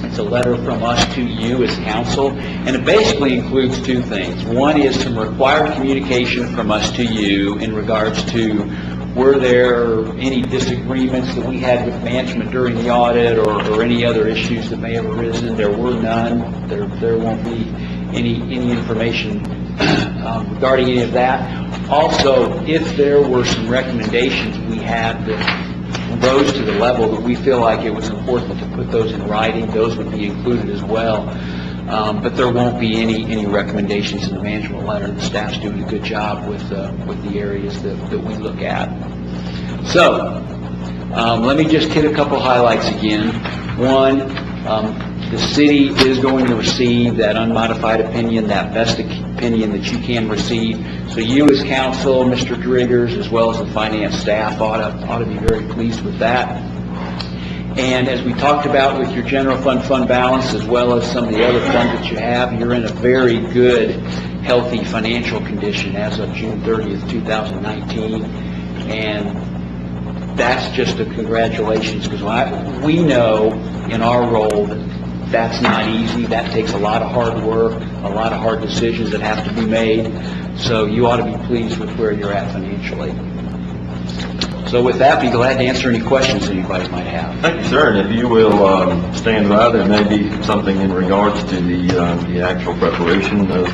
It's a letter from us to you as council, and it basically includes two things. One is some required communication from us to you in regards to were there any disagreements that we had with management during the audit or any other issues that may have arisen. There were none. There won't be any information regarding any of that. Also, if there were some recommendations we had that rose to the level that we feel like it was important to put those in writing, those would be included as well. But there won't be any recommendations in the management letter. The staff's doing a good job with the areas that we look at. So, let me just hit a couple highlights again. One, the city is going to receive that unmodified opinion, that best opinion that you can receive. So you as council, Mr. Driggers, as well as the finance staff ought to be very pleased with that. And as we talked about with your general fund balance, as well as some of the other funds that you have, you're in a very good, healthy financial condition as of June 30th, 2019. And that's just a congratulations, because we know in our role that's not easy. That takes a lot of hard work, a lot of hard decisions that have to be made. So you ought to be pleased with where you're at financially. So with that, be glad to answer any questions anybody might have. Thank you, sir. And if you will stand by, there may be something in regards to the actual preparation of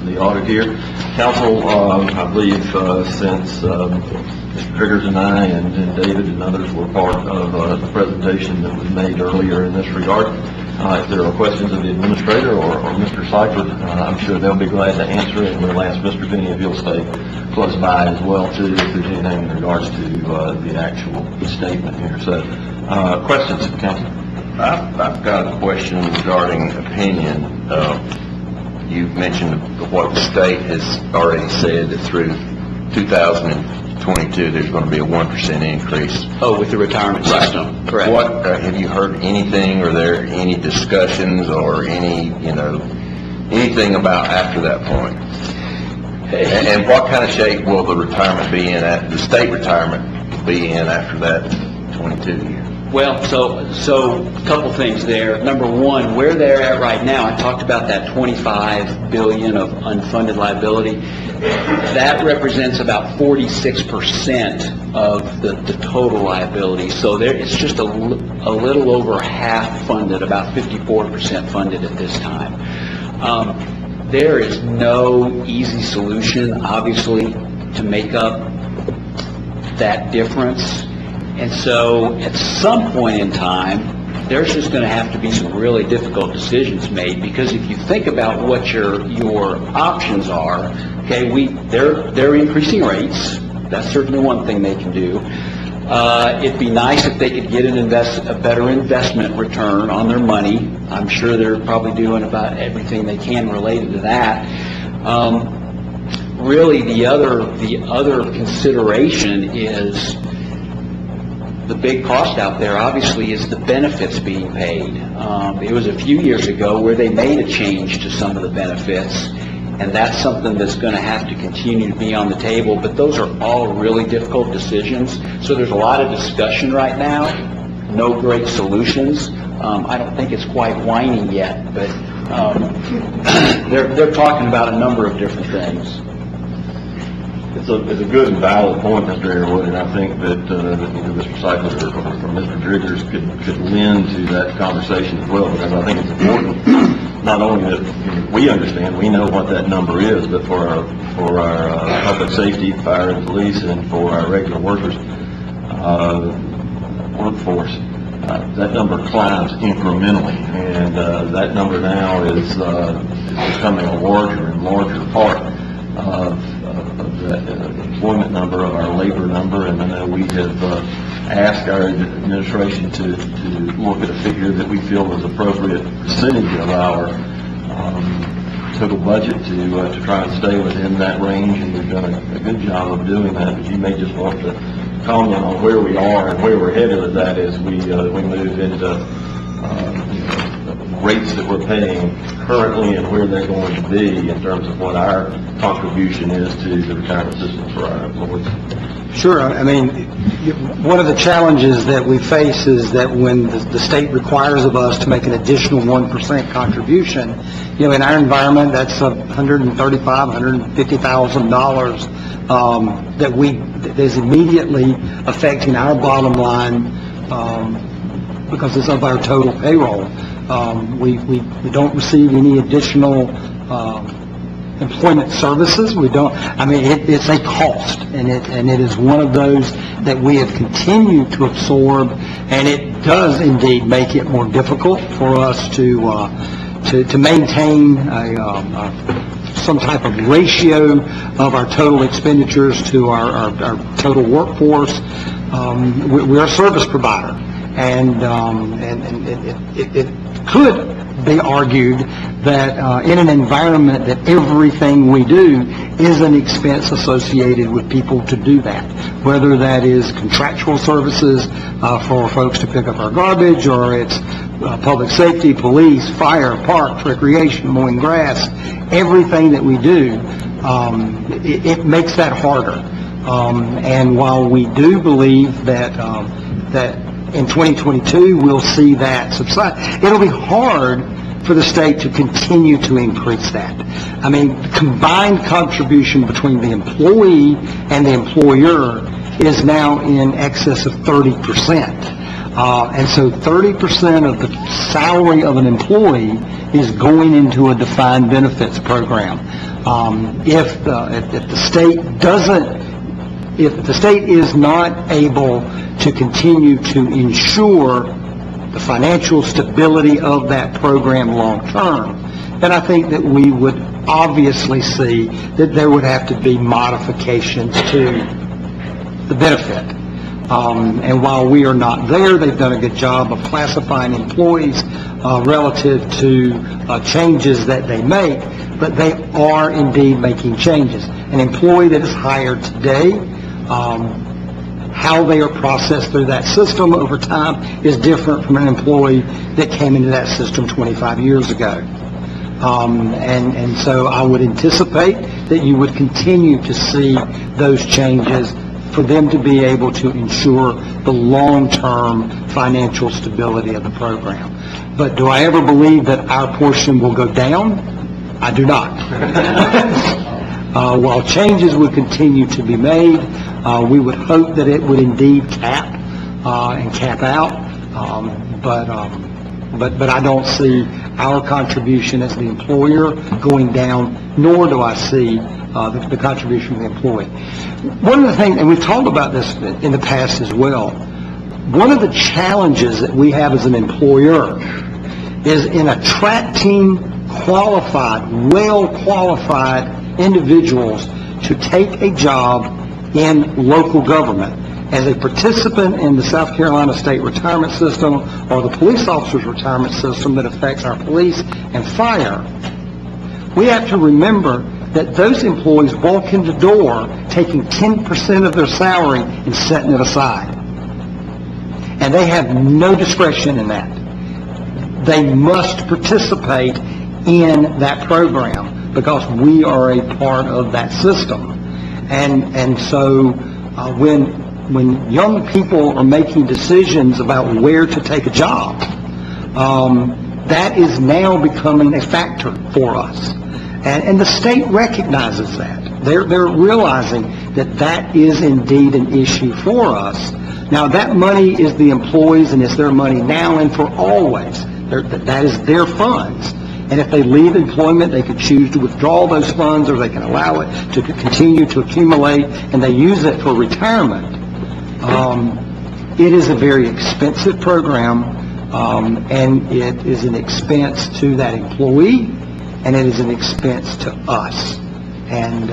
the audit here. Council, I believe, since Mr. Driggers and I and David and others were part of the presentation that was made earlier in this regard, if there are questions of the administrator or Mr. Seifert, I'm sure they'll be glad to answer it. And we'll ask Mr. Finney if he'll stay close by as well, too, if there's anything in regards to the actual statement here. So, questions, Council? I've got a question regarding opinion. You mentioned what the state has already said, that through 2022, there's going to be a 1% increase. Oh, with the retirement system, correct. What, have you heard anything, or there any discussions or anything about after that point? And what kind of shape will the retirement be in, the state retirement be in after that 22 year? Well, so a couple things there. Number one, where they're at right now, I talked about that $25 billion of unfunded liability. That represents about 46% of the total liability. So it's just a little over half funded, about 54% funded at this time. There is no easy solution, obviously, to make up that difference. And so at some point in time, there's just going to have to be some really difficult decisions made, because if you think about what your options are, okay, they're increasing rates. That's certainly one thing they can do. It'd be nice if they could get a better investment return on their money. I'm sure they're probably doing about everything they can related to that. really, the other consideration is the big cost out there, obviously, is the benefits being paid. It was a few years ago where they made a change to some of the benefits, and that's something that's going to have to continue to be on the table, but those are all really difficult decisions. So there's a lot of discussion right now, no great solutions. I don't think it's quite whiny yet, but they're talking about a number of different things. It's a good and valid point, Mr. Airwood, and I think that either Mr. Cycler or Mr. Driggers could lend to that conversation as well, because I think it's important not only that we understand, we know what that number is, but for our public safety, fire and police, and for our regular workers, workforce, that number climbs incrementally, and that number now is becoming a larger and larger part of the employment number, of our labor number. And I know we have asked our administration to look at a figure that we feel is appropriate percentage of our total budget to try and stay within that range, and we've done a good job of doing that. But you may just want to comment on where we are and where we're headed with that as we move into rates that we're paying currently and where they're going to be in terms of what our contribution is to the retirement system for our employees. Sure. I mean, one of the challenges that we face is that when the state requires of us to make an additional 1% contribution, in our environment, that's $135,000, $150,000 that is immediately affecting our bottom line because it's of our total payroll. We don't receive any additional employment services. We don't. I mean, it's a cost, and it is one of those that we have continued to absorb, and it does indeed make it more difficult for us to maintain some type of ratio of our total expenditures to our total workforce. We're a service provider, and it could be argued that in an environment that everything we do is an expense associated with people to do that, whether that is contractual services for folks to pick up our garbage, or it's public safety, police, fire, parks, recreation, mowing grass. Everything that we do, it makes that harder. And while we do believe that in 2022 we'll see that subside, it'll be hard for the state to continue to increase that. I mean, the combined contribution between the employee and the employer is now in excess of 30%. And so 30% of the salary of an employee is going into a defined benefits program. If the state is not able to continue to ensure the financial stability of that program long term, then I think that we would obviously see that there would have to be modifications to the benefit. And while we are not there, they've done a good job of classifying employees relative to changes that they make, but they are indeed making changes. An employee that is hired today, how they are processed through that system over time is different from an employee that came into that system 25 years ago. And so I would anticipate that you would continue to see those changes for them to be able to ensure the long-term financial stability of the program. But do I ever believe that our portion will go down? I do not. While changes would continue to be made, we would hope that it would indeed cap out. But I don't see our contribution as the employer going down, nor do I see the contribution of the employee. One of the things, and we've talked about this in the past as well, one of the challenges that we have as an employer is in attracting qualified, well-qualified individuals to take a job in local government. As a participant in the South Carolina State Retirement System or the police officers' retirement system that affects our police and fire, we have to remember that those employees walk in the door taking 10% of their salary and setting it aside. And they have no discretion in that. They must participate in that program because we are a part of that system. And so when young people are making decisions about where to take a job, that is now becoming a factor for us. And the state recognizes that. They're realizing that that is indeed an issue for us. Now, that money is the employees, and it's their money now and for always. That is their funds. And if they leave employment, they could choose to withdraw those funds, or they can allow it to continue to accumulate, and they use it for retirement. It is a very expensive program, and it is an expense to that employee, and it is an expense to us. And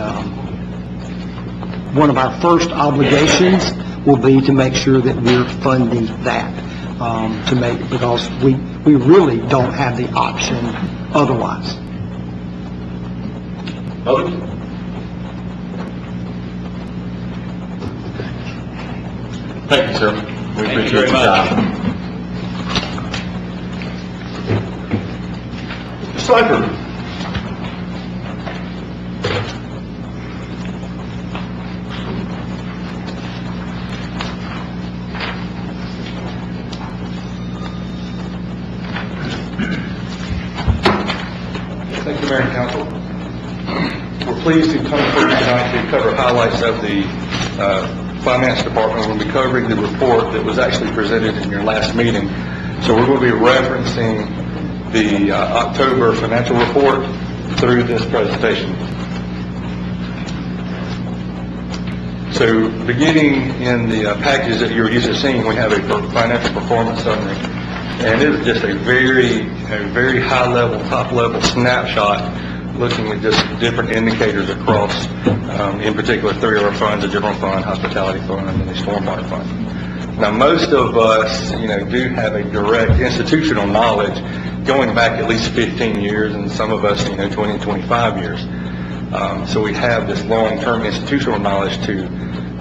one of our first obligations will be to make sure that we're funding that, because we really don't have the option otherwise. Others? Thank you, sir. We appreciate your time. Mr. Seifert? Thank you, Mayor and Council. We're pleased to come before you tonight to cover highlights of the Finance Department. We'll be covering the report that was actually presented in your last meeting. So we're going to be referencing the October financial report through this presentation. So beginning in the package that you're used to seeing, we have a financial performance summary. And it is just a very high-level, top-level snapshot looking at just different indicators across, in particular, three of our funds: the general fund, hospitality fund, and the stormwater fund. Now, most of us, do have a direct institutional knowledge going back at least 15 years, and some of us, 20 and 25 years. So we have this long-term institutional knowledge to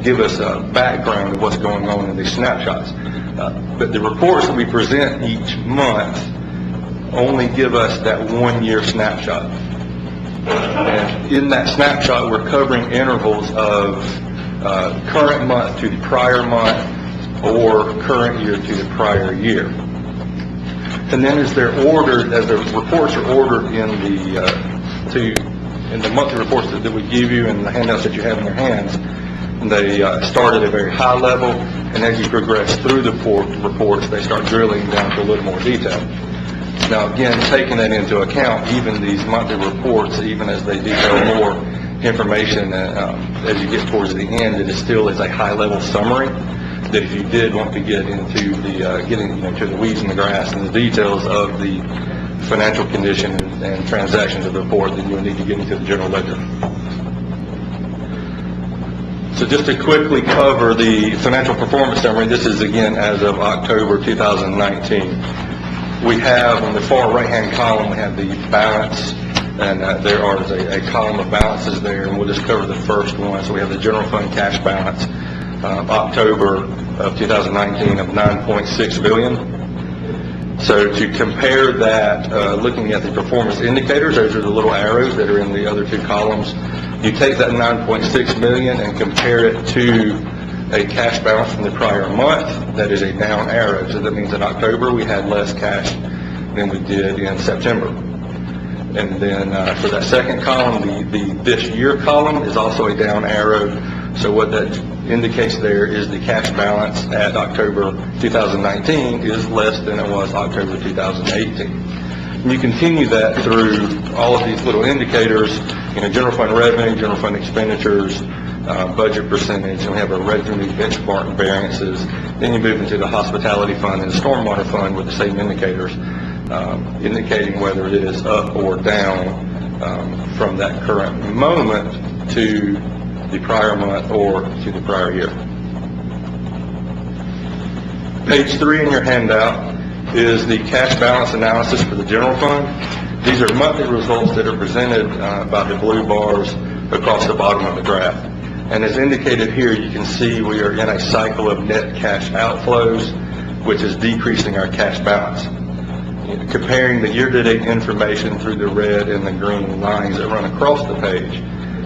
give us a background of what's going on in these snapshots. But the reports that we present each month only give us that one-year snapshot. And in that snapshot, we're covering intervals of current month to the prior month or current year to the prior year. And then as the reports are ordered in the monthly reports that we give you and the handouts that you have in your hands, they start at a very high level, and as you progress through the reports, they start drilling down to a little more detail. Now, again, taking that into account, even these monthly reports, even as they detail more information as you get towards the end, it still is a high-level summary that if you did want to get into getting to the weeds and the grass and the details of the financial condition and transactions of the report, then you'll need to get into the general ledger. So just to quickly cover the financial performance summary, this is again as of October 2019. We have on the far right-hand column, we have the balance, and there is a column of balances there, and we'll just cover the first one. So we have the general fund cash balance, October of 2019 of $9.6 billion. So to compare that, looking at the performance indicators, those are the little arrows that are in the other two columns. You take that $9.6 million and compare it to a cash balance from the prior month. That is a down arrow. So that means in October we had less cash than we did in September. And then for that second column, the this year column is also a down arrow. So what that indicates there is the cash balance at October 2019 is less than it was October 2018. And you continue that through all of these little indicators, general fund revenue, general fund expenditures, budget percentage, and we have a revenue benchmark variances. Then you move into the hospitality fund and the stormwater fund with the same indicators, indicating whether it is up or down from that current moment to the prior month or to the prior year. Page 3 in your handout is the cash balance analysis for the general fund. These are monthly results that are presented by the blue bars across the bottom of the graph. And as indicated here, you can see we are in a cycle of net cash outflows, which is decreasing our cash balance. Comparing the year-to-date information through the red and the green lines that run across the page,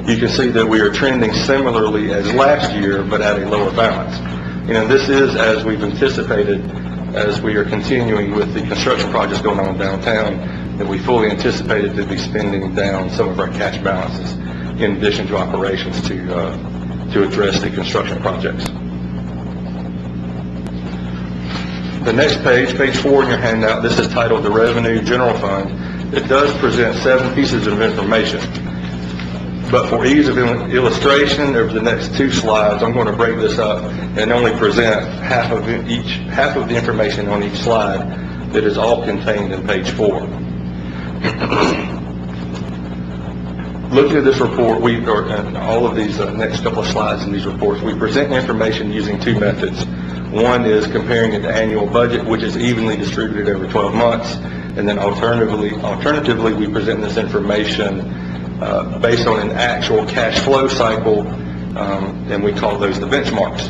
you can see that we are trending similarly as last year, but at a lower balance. This is as we've anticipated as we are continuing with the construction projects going on downtown, that we fully anticipated to be spending down some of our cash balances in addition to operations to address the construction projects. The next page, page 4 in your handout, this is titled the Revenue General Fund. It does present 7 pieces of information. But for ease of illustration over the next 2 slides, I'm going to break this up and only present half of the information on each slide that is all contained in page 4. Looking at this report, and all of these next couple of slides in these reports, we present information using 2 methods. One is comparing it to annual budget, which is evenly distributed over 12 months, and then alternatively, we present this information based on an actual cash flow cycle, and we call those the benchmarks.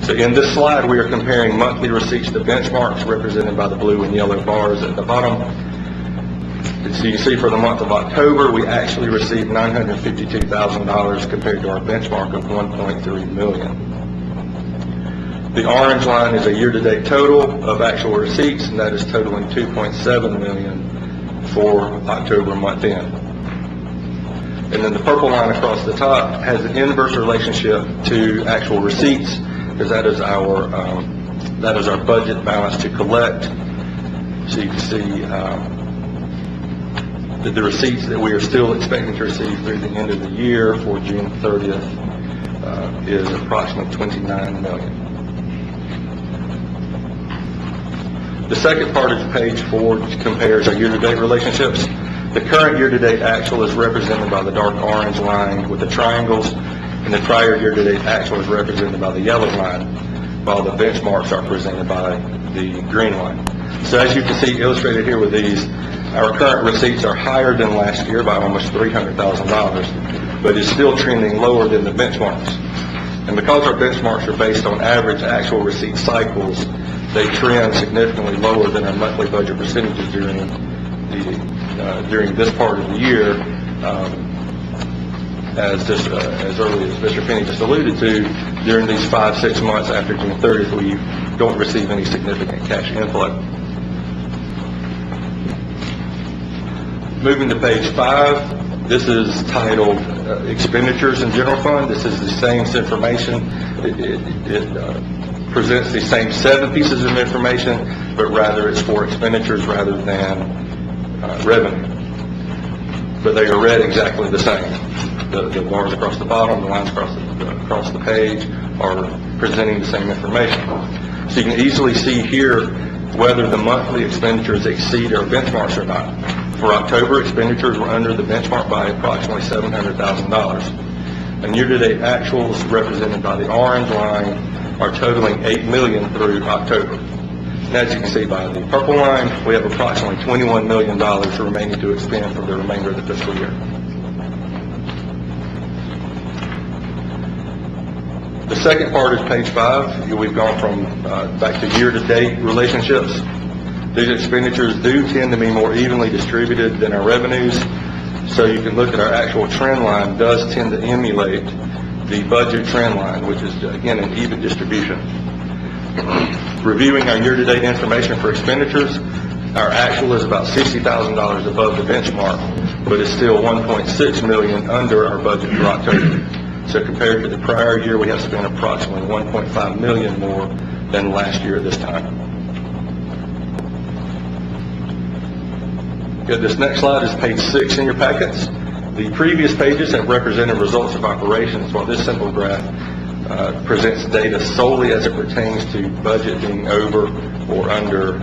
So in this slide, we are comparing monthly receipts to benchmarks represented by the blue and yellow bars at the bottom. So you can see for the month of October, we actually received $952,000 compared to our benchmark of $1.3 million. The orange line is a year-to-date total of actual receipts, and that is totaling $2.7 million for October month end. And then the purple line across the top has an inverse relationship to actual receipts, because that is our budget balance to collect. So you can see that the receipts that we are still expecting to receive through the end of the year for June 30th is approximately $29 million. The second part of page 4 compares our year-to-date relationships. The current year-to-date actual is represented by the dark orange line with the triangles, and the prior year-to-date actual is represented by the yellow line, while the benchmarks are presented by the green line. So as you can see illustrated here with these, our current receipts are higher than last year by almost $300,000, but is still trending lower than the benchmarks. And because our benchmarks are based on average actual receipt cycles, they trend significantly lower than our monthly budget percentages during this part of the year, as early as Mr. Finney just alluded to, during these 5-6 months after June 30th, we don't receive any significant cash inflow. Moving to page 5, this is titled Expenditures in General Fund. This is the same information. It presents the same 7 pieces of information, but rather it's for expenditures rather than revenue. But they are read exactly the same. The bars across the bottom, the lines across the page are presenting the same information. So you can easily see here whether the monthly expenditures exceed our benchmarks or not. For October, expenditures were under the benchmark by approximately $700,000. And year-to-date actuals represented by the orange line are totaling $8 million through October. And as you can see by the purple line, we have approximately $21 million remaining to expend for the remainder of the fiscal year. The second part is page 5. We've gone from back to year-to-date relationships. These expenditures do tend to be more evenly distributed than our revenues, so you can look at our actual trend line does tend to emulate the budget trend line, which is, again, an even distribution. Reviewing our year-to-date information for expenditures, our actual is about $60,000 above the benchmark, but is still $1.6 million under our budget for October. So compared to the prior year, we have spent approximately $1.5 million more than last year at this time. Okay, this next slide is page 6 in your packets. The previous pages have represented results of operations, while this simple graph presents data solely as it pertains to budget being over or under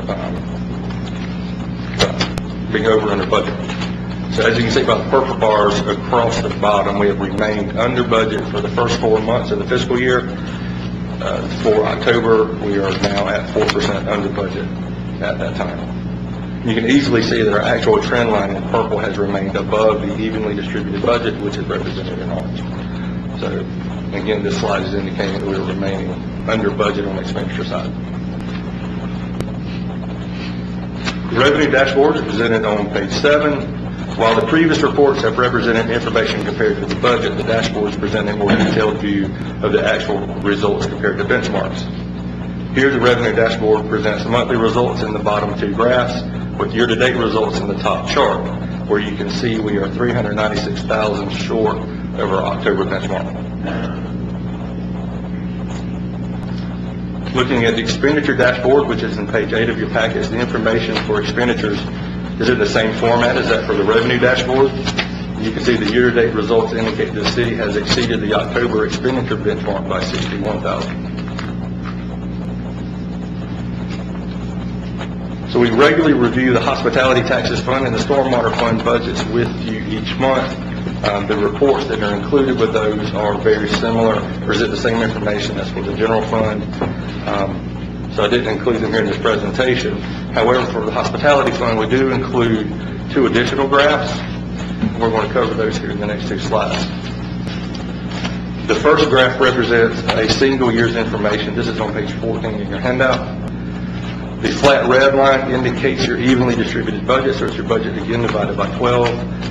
budget. So as you can see by the purple bars across the bottom, we have remained under budget for the first 4 months of the fiscal year. For October, we are now at 4% under budget at that time. You can easily see that our actual trend line in purple has remained above the evenly distributed budget, which is represented in orange. So, again, this slide is indicating that we're remaining under budget on the expenditure side. The revenue dashboard is presented on page 7. While the previous reports have represented information compared to the budget, the dashboard is presenting a more detailed view of the actual results compared to benchmarks. Here, the revenue dashboard presents monthly results in the bottom 2 graphs, with year-to-date results in the top chart, where you can see we are $396,000 short of our October benchmark. Looking at the expenditure dashboard, which is in page 8 of your package, the information for expenditures is in the same format as that for the revenue dashboard. You can see the year-to-date results indicate the city has exceeded the October expenditure benchmark by $61,000. So we regularly review the hospitality taxes fund and the stormwater fund budgets with you each month. The reports that are included with those are very similar, present the same information as for the general fund. So I didn't include them here in this presentation. However, for the hospitality fund, we do include 2 additional graphs. We're going to cover those here in the next 2 slides. The first graph represents a single year's information. This is on page 14 in your handout. The flat red line indicates your evenly distributed budget, so it's your budget again divided by 12,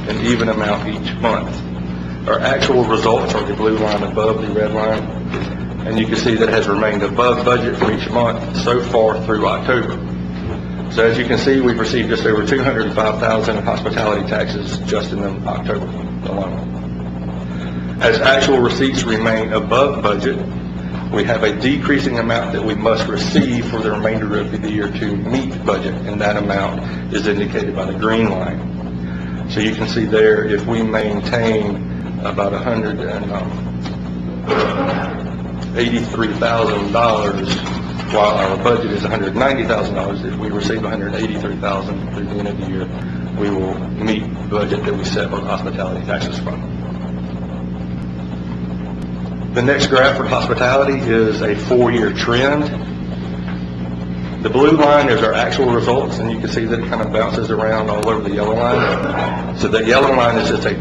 an even amount each month. Our actual results are the blue line above the red line, and you can see that it has remained above budget for each month so far through October. So as you can see, we've received just over $205,000 in hospitality taxes just in October alone. As actual receipts remain above budget, we have a decreasing amount that we must receive for the remainder of the year to meet budget, and that amount is indicated by the green line. So you can see there, if we maintain about $183,000, while our budget is $190,000, if we receive $183,000 through the end of the year, we will meet the budget that we set for the hospitality taxes fund. The next graph for hospitality is a 4-year trend. The blue line is our actual results, and you can see that it kind of bounces around all over the yellow line. So the yellow line is just a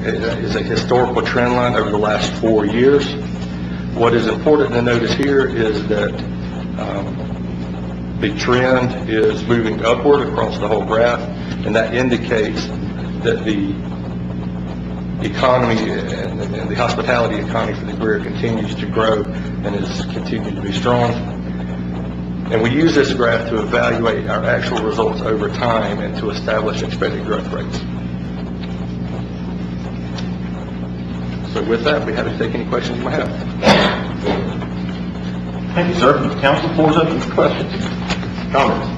historical trend line over the last 4 years. What is important to notice here is that the trend is moving upward across the whole graph, and that indicates that the economy and the hospitality economy for the Greer continues to grow and is continuing to be strong. And we use this graph to evaluate our actual results over time and to establish expected growth rates. So with that, we'd be happy to take any questions you might have. Thank you, sir. Council, floor is open for questions, comments.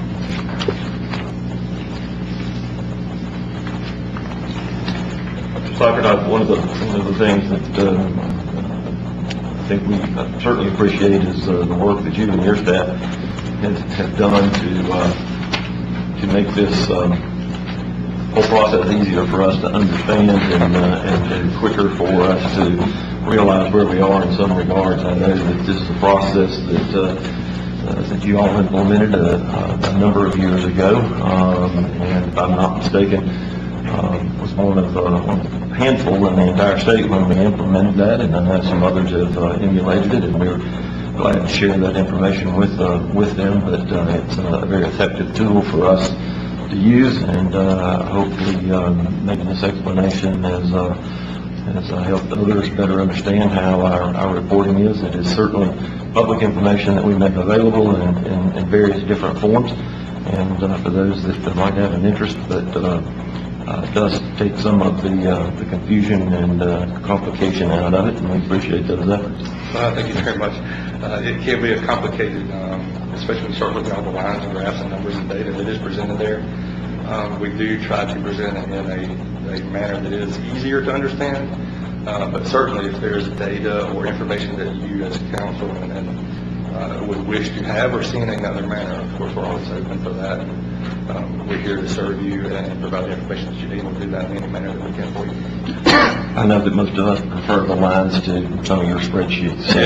One of the things that I think we certainly appreciate is the work that you and your staff have done to make this whole process easier for us to understand and quicker for us to realize where we are in some regards. I know that this is a process that you all implemented a number of years ago, and if I'm not mistaken, was one of the handful in the entire state when we implemented that, and I know some others have emulated it, and we're glad to share that information with them. But it's a very effective tool for us to use, and hopefully making this explanation has helped others better understand how our reporting is. It is certainly public information that we make available in various different forms, and for those that might have an interest, but it does take some of the confusion and complication out of it, and we appreciate those efforts. Thank you very much. It can be a complicated, especially when you start looking at all the lines and graphs and numbers and data that is presented there. We do try to present it in a manner that is easier to understand, but certainly if there's data or information that you as council and would wish to have or see in another manner, of course, we're always open for that. We're here to serve you and provide the information that you need. We'll do that in any manner that we can for you. I know that most of us prefer the lines to some of your spreadsheets. So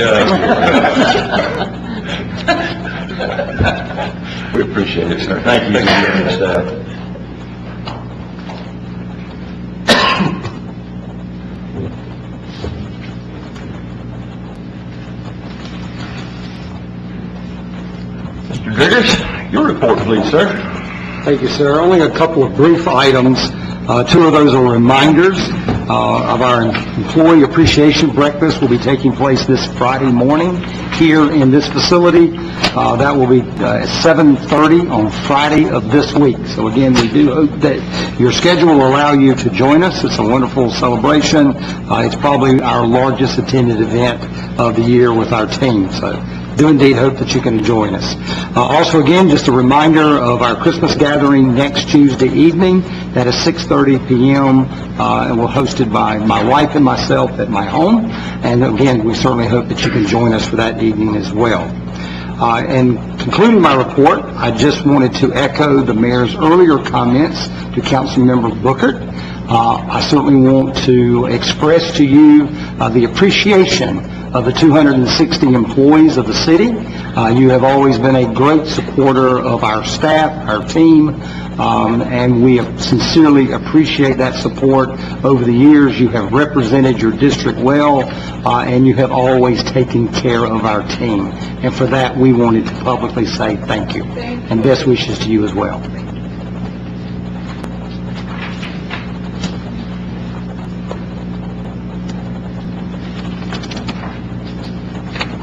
we appreciate it, sir. Thank you. Staff. report, please, sir. Thank you, sir. Only a couple of brief items. Two of those are reminders of our employee appreciation breakfast will be taking place this Friday morning here in this facility. That will be at 7:30 on Friday of this week. So again, we do hope that your schedule will allow you to join us. It's a wonderful celebration. It's probably our largest attended event of the year with our team. So do indeed hope that you can join us. Also, again, just a reminder of our Christmas gathering next Tuesday evening. That is 6:30 p.m. And we're hosted by my wife and myself at my home. And again, we certainly hope that you can join us for that evening as well. And concluding my report, I just wanted to echo the mayor's earlier comments to Councilmember Booker. I certainly want to express to you the appreciation of the 260 employees of the city. You have always been a great supporter of our staff, our team, and we sincerely appreciate that support. Over the years, you have represented your district well, and you have always taken care of our team. And for that, we wanted to publicly say thank you. And best wishes to you as well.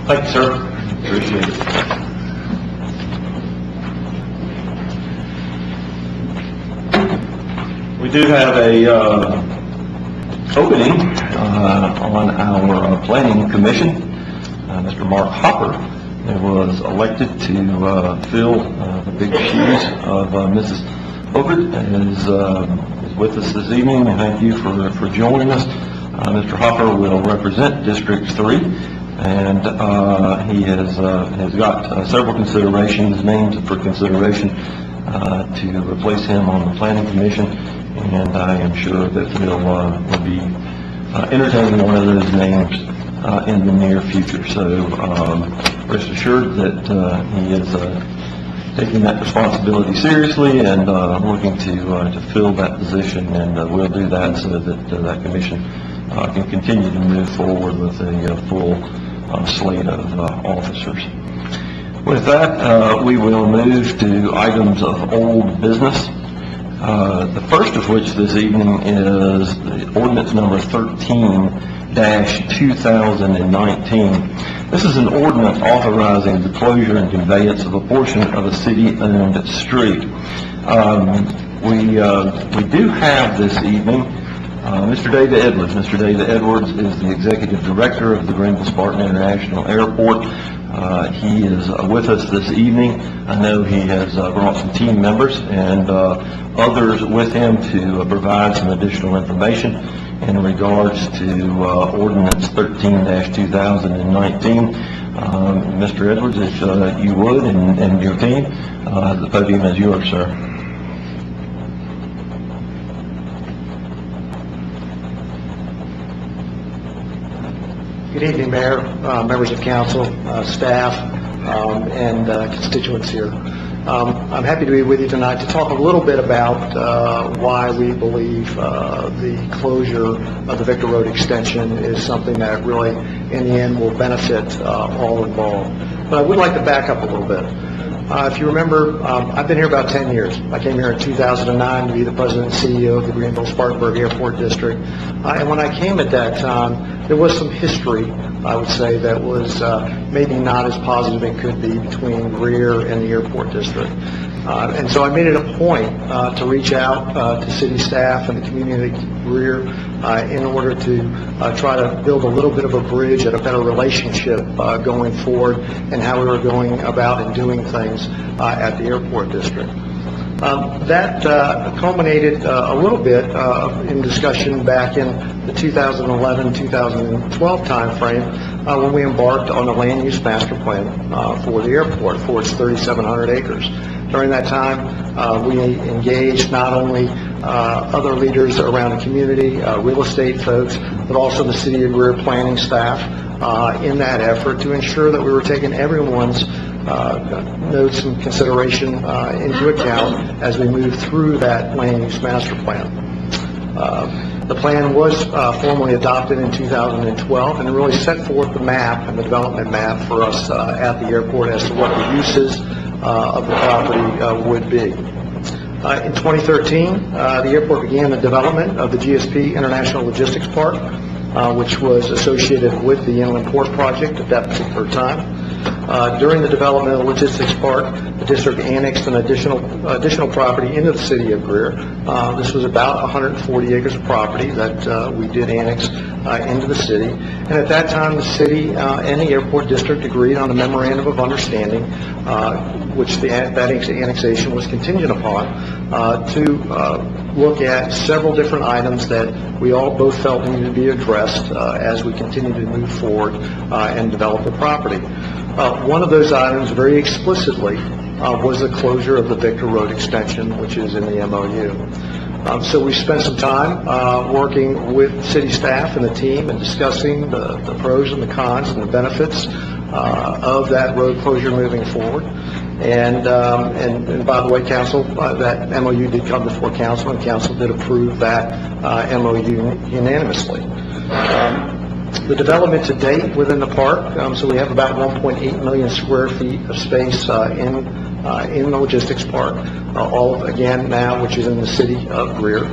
Thank you, sir. Appreciate it. We do have a opening on our planning commission. Mr. Mark Hopper was elected to fill the big shoes of Mrs. Booker, and is with us this evening. Thank you for joining us. Mr. Hopper will represent District 3. And he has got several considerations, names for consideration, to replace him on the planning commission, and I am sure that we'll be entertaining one of those names in the near future. So rest assured that he is taking that responsibility seriously and looking to fill that position, and we'll do that so that that commission can continue to move forward with a full slate of officers. With that, we will move to items of old business. The first of which this evening is the ordinance number 13-2019. This is an ordinance authorizing the closure and conveyance of a portion of a city-owned street. We do have this evening Mr. David Edwards. Mr. David Edwards is the Executive Director of the Greenville-Spartan International Airport. He is with us this evening. I know he has brought some team members and others with him to provide some additional information in regards to Ordinance 13-2019. Mr. Edwards, if you would, and your team, the podium is yours, sir. Good evening, Mayor, members of council, staff, and constituents here. I'm happy to be with you tonight to talk a little bit about why we believe the closure of the Victor Road extension is something that really, in the end, will benefit all involved. But I would like to back up a little bit. If you remember, I've been here about 10 years. I came here in 2009 to be the president and CEO of the Greenville-Spartanburg Airport District. And when I came at that time, there was some history, I would say, that was maybe not as positive as it could be between Greer and the airport district. And so I made it a point to reach out to city staff and the community of Greer in order to try to build a little bit of a bridge and a better relationship going forward and how we were going about and doing things at the airport district. That culminated a little bit in discussion back in the 2011-2012 timeframe when we embarked on the land use master plan for the airport for its 3,700 acres. During that time, we engaged not only other leaders around the community, real estate folks, but also the City of Greer planning staff in that effort to ensure that we were taking everyone's notes and consideration into account as we move through that land use master plan. The plan was formally adopted in 2012 and it really set forth the map and the development map for us at the airport as to what the uses of the property would be. In 2013, the airport began the development of the GSP International Logistics Park, which was associated with the Inland Port Project at that particular time. During the development of the logistics park, the district annexed an additional property into the city of Greer. This was about 140 acres of property that we did annex into the city. And at that time, the city and the airport district agreed on a memorandum of understanding, which that annexation was contingent upon, to look at several different items that we all both felt needed to be addressed as we continue to move forward and develop the property. One of those items, very explicitly, was the closure of the Victor Road extension, which is in the MOU. So we spent some time working with city staff and the team and discussing the pros and the cons and the benefits of that road closure moving forward. And by the way, council, that MOU did come before council, and council did approve that MOU unanimously. The development to date within the park, so we have about 1.8 million square feet of space in the logistics park, all again now, which is in the city of Greer.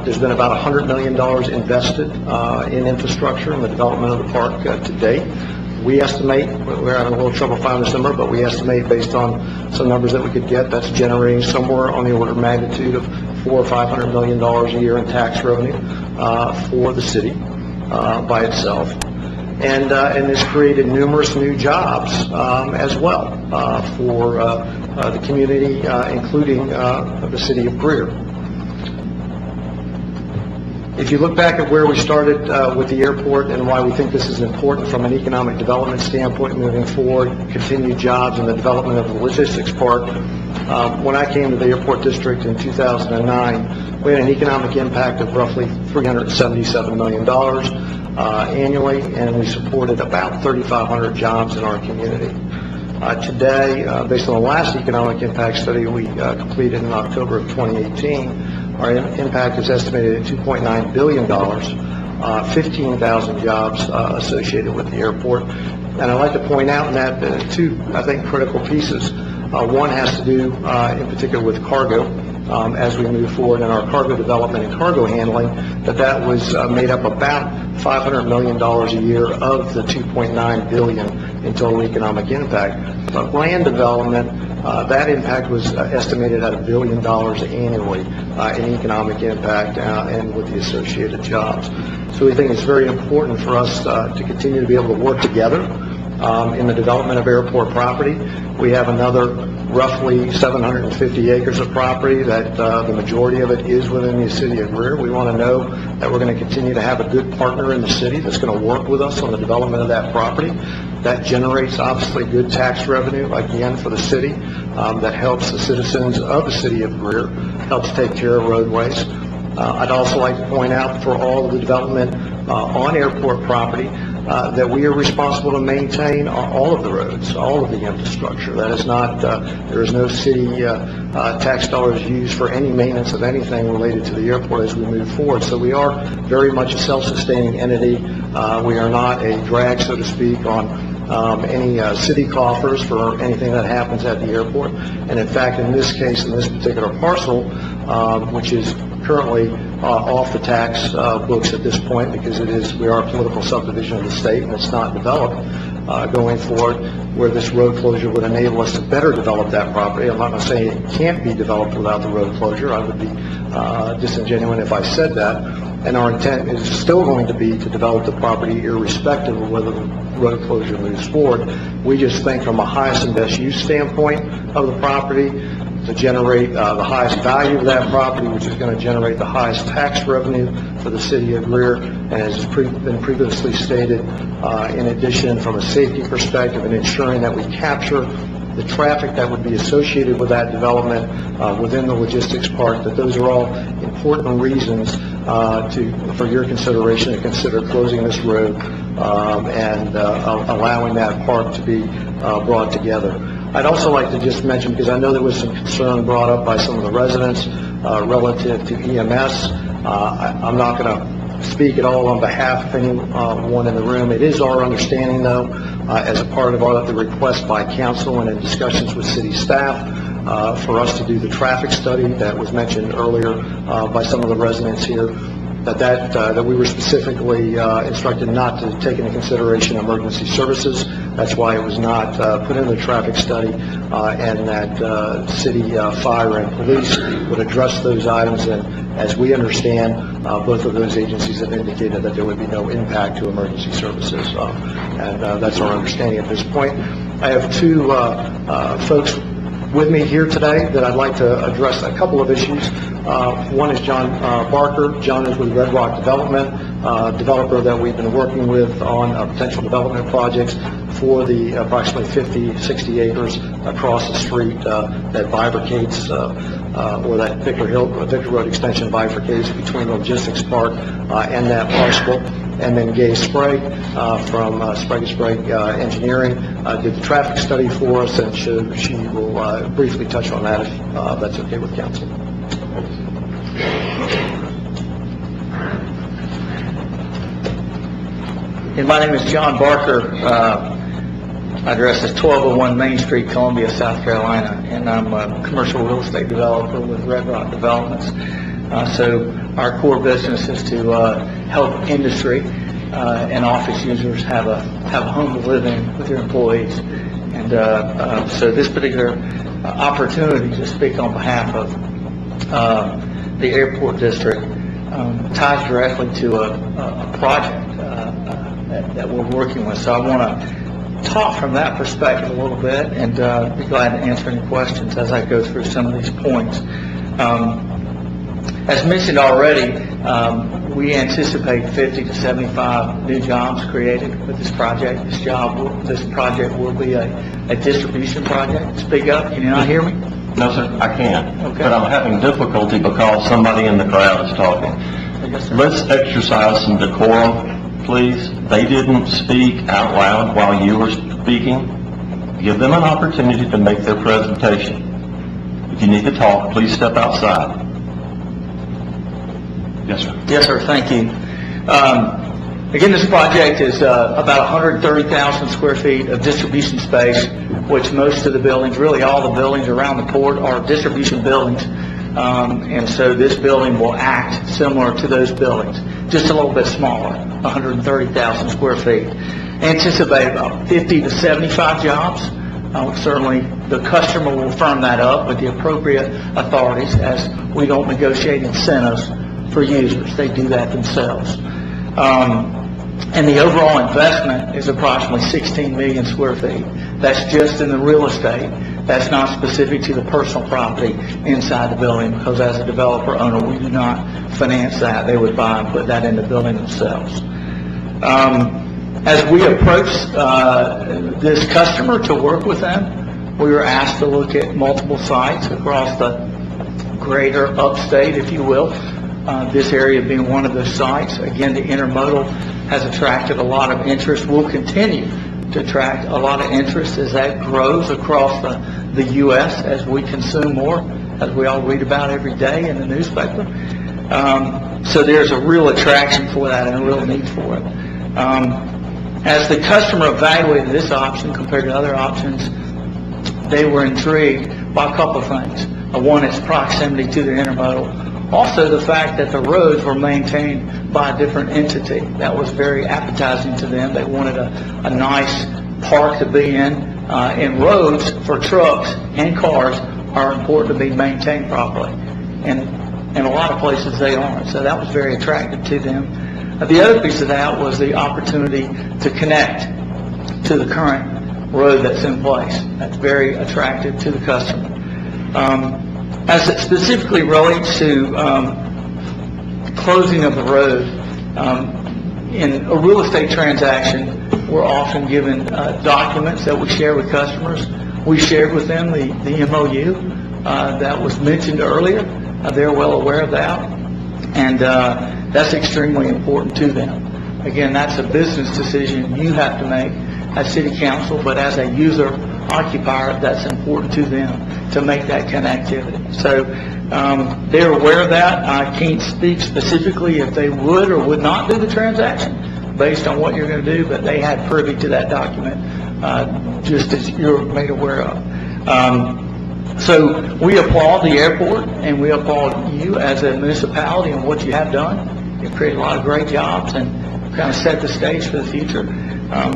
There's been about $100 million invested in infrastructure in the development of the park to date. We estimate, we're having a little trouble finding this number, but we estimate based on some numbers that we could get, that's generating somewhere on the order of magnitude of $400 or $500 million a year in tax revenue for the city by itself. And it's created numerous new jobs as well for the community, including the city of Greer. If you look back at where we started with the airport and why we think this is important from an economic development standpoint moving forward, continued jobs and the development of the logistics park, when I came to the airport district in 2009, we had an economic impact of roughly $377 million annually, and we supported about 3,500 jobs in our community. Today, based on the last economic impact study we completed in October of 2018, our impact is estimated at $2.9 billion, 15,000 jobs associated with the airport. And I'd like to point out in that two, I think, critical pieces. One has to do in particular with cargo. As we move forward in our cargo development and cargo handling, that was made up about $500 million a year of the $2.9 billion in total economic impact. But land development, that impact was estimated at $1 billion annually in economic impact and with the associated jobs. So we think it's very important for us to continue to be able to work together in the development of airport property. We have another roughly 750 acres of property that the majority of it is within the city of Greer. We want to know that we're going to continue to have a good partner in the city that's going to work with us on the development of that property. That generates obviously good tax revenue, again, for the city, that helps the citizens of the city of Greer, helps take care of roadways. I'd also like to point out for all of the development on airport property that we are responsible to maintain all of the roads, all of the infrastructure. That is not, there is no city tax dollars used for any maintenance of anything related to the airport as we move forward. So we are very much a self-sustaining entity. We are not a drag, so to speak, on any city coffers for anything that happens at the airport. And in fact, in this case, in this particular parcel, which is currently off the tax books at this point because we are a political subdivision of the state and it's not developed going forward, where this road closure would enable us to better develop that property. I'm not going to say it can't be developed without the road closure. I would be disingenuous if I said that. And our intent is still going to be to develop the property irrespective of whether the road closure moves forward. We just think from a highest and best use standpoint of the property, to generate the highest value of that property, which is going to generate the highest tax revenue for the city of Greer, and as has been previously stated, in addition, from a safety perspective and ensuring that we capture the traffic that would be associated with that development within the logistics park, that those are all important reasons for your consideration to consider closing this road and allowing that park to be brought together. I'd also like to just mention, because I know there was some concern brought up by some of the residents relative to EMS. I'm not going to speak at all on behalf of anyone in the room. It is our understanding, though, as a part of the request by council and in discussions with city staff, for us to do the traffic study that was mentioned earlier by some of the residents here, that we were specifically instructed not to take into consideration emergency services. That's why it was not put in the traffic study, and that city fire and police would address those items. And as we understand, both of those agencies have indicated that there would be no impact to emergency services, and that's our understanding at this point. I have two folks with me here today that I'd like to address a couple of issues. One is John Barker. John is with Red Rock Development, developer that we've been working with on potential development projects for the approximately 50, 60 acres across the street that bifurcates, or that Victor Road extension bifurcates between the Logistics Park and that parcel. And then Gay Sprague from Sprague & Sprague Engineering did the traffic study for us, and she will briefly touch on that if that's okay with council. And my name is John Barker. Address is 1201 Main Street, Columbia, South Carolina, and I'm a commercial real estate developer with Red Rock Developments. So our core business is to help industry and office users have a home to live in with their employees. And so this particular opportunity to speak on behalf of the airport district ties directly to a project that we're working with. So I want to talk from that perspective a little bit, and be glad to answer any questions as I go through some of these points. As mentioned already, we anticipate 50 to 75 new jobs created with this project. This project will be a distribution project. Speak up, can you not hear me? No, sir, I can't. Okay. But I'm having difficulty because somebody in the crowd is talking. Yes, sir. Let's exercise some decorum, please. They didn't speak out loud while you were speaking. Give them an opportunity to make their presentation. If you need to talk, please step outside. Yes, sir. Yes, sir, thank you. Again, this project is about 130,000 square feet of distribution space, which most of the buildings, really all the buildings around the port, are distribution buildings. And so this building will act similar to those buildings, just a little bit smaller, 130,000 square feet. Anticipate about 50 to 75 jobs. Certainly, the customer will firm that up with the appropriate authorities, as we don't negotiate incentives for users. They do that themselves. And the overall investment is approximately 16 million square feet. That's just in the real estate. That's not specific to the personal property inside the building, because as a developer owner, we do not finance that. They would buy and put that in the building themselves. As we approach this customer to work with them, we were asked to look at multiple sites across the greater upstate, if you will. This area being one of those sites. Again, the intermodal has attracted a lot of interest. Will continue to attract a lot of interest as that grows across the U.S. as we consume more, as we all read about every day in the newspaper. So there's a real attraction for that and a real need for it. As the customer evaluated this option compared to other options, they were intrigued by a couple of things. One, its proximity to the intermodal. Also, the fact that the roads were maintained by a different entity. That was very appetizing to them. They wanted a nice park to be in. And roads for trucks and cars are important to be maintained properly. And in a lot of places they aren't. So that was very attractive to them. The other piece of that was the opportunity to connect to the current road that's in place. That's very attractive to the customer. As it specifically relates to closing of the road, in a real estate transaction, we're often given documents that we share with customers. We shared with them the MOU that was mentioned earlier. They're well aware of that, and that's extremely important to them. Again, that's a business decision you have to make as city council, but as a user occupier, that's important to them to make that connectivity. So they're aware of that. I can't speak specifically if they would or would not do the transaction based on what you're going to do, but they had privy to that document, just as you're made aware of. So we applaud the airport, and we applaud you as a municipality and what you have done. You've created a lot of great jobs and kind of set the stage for the future.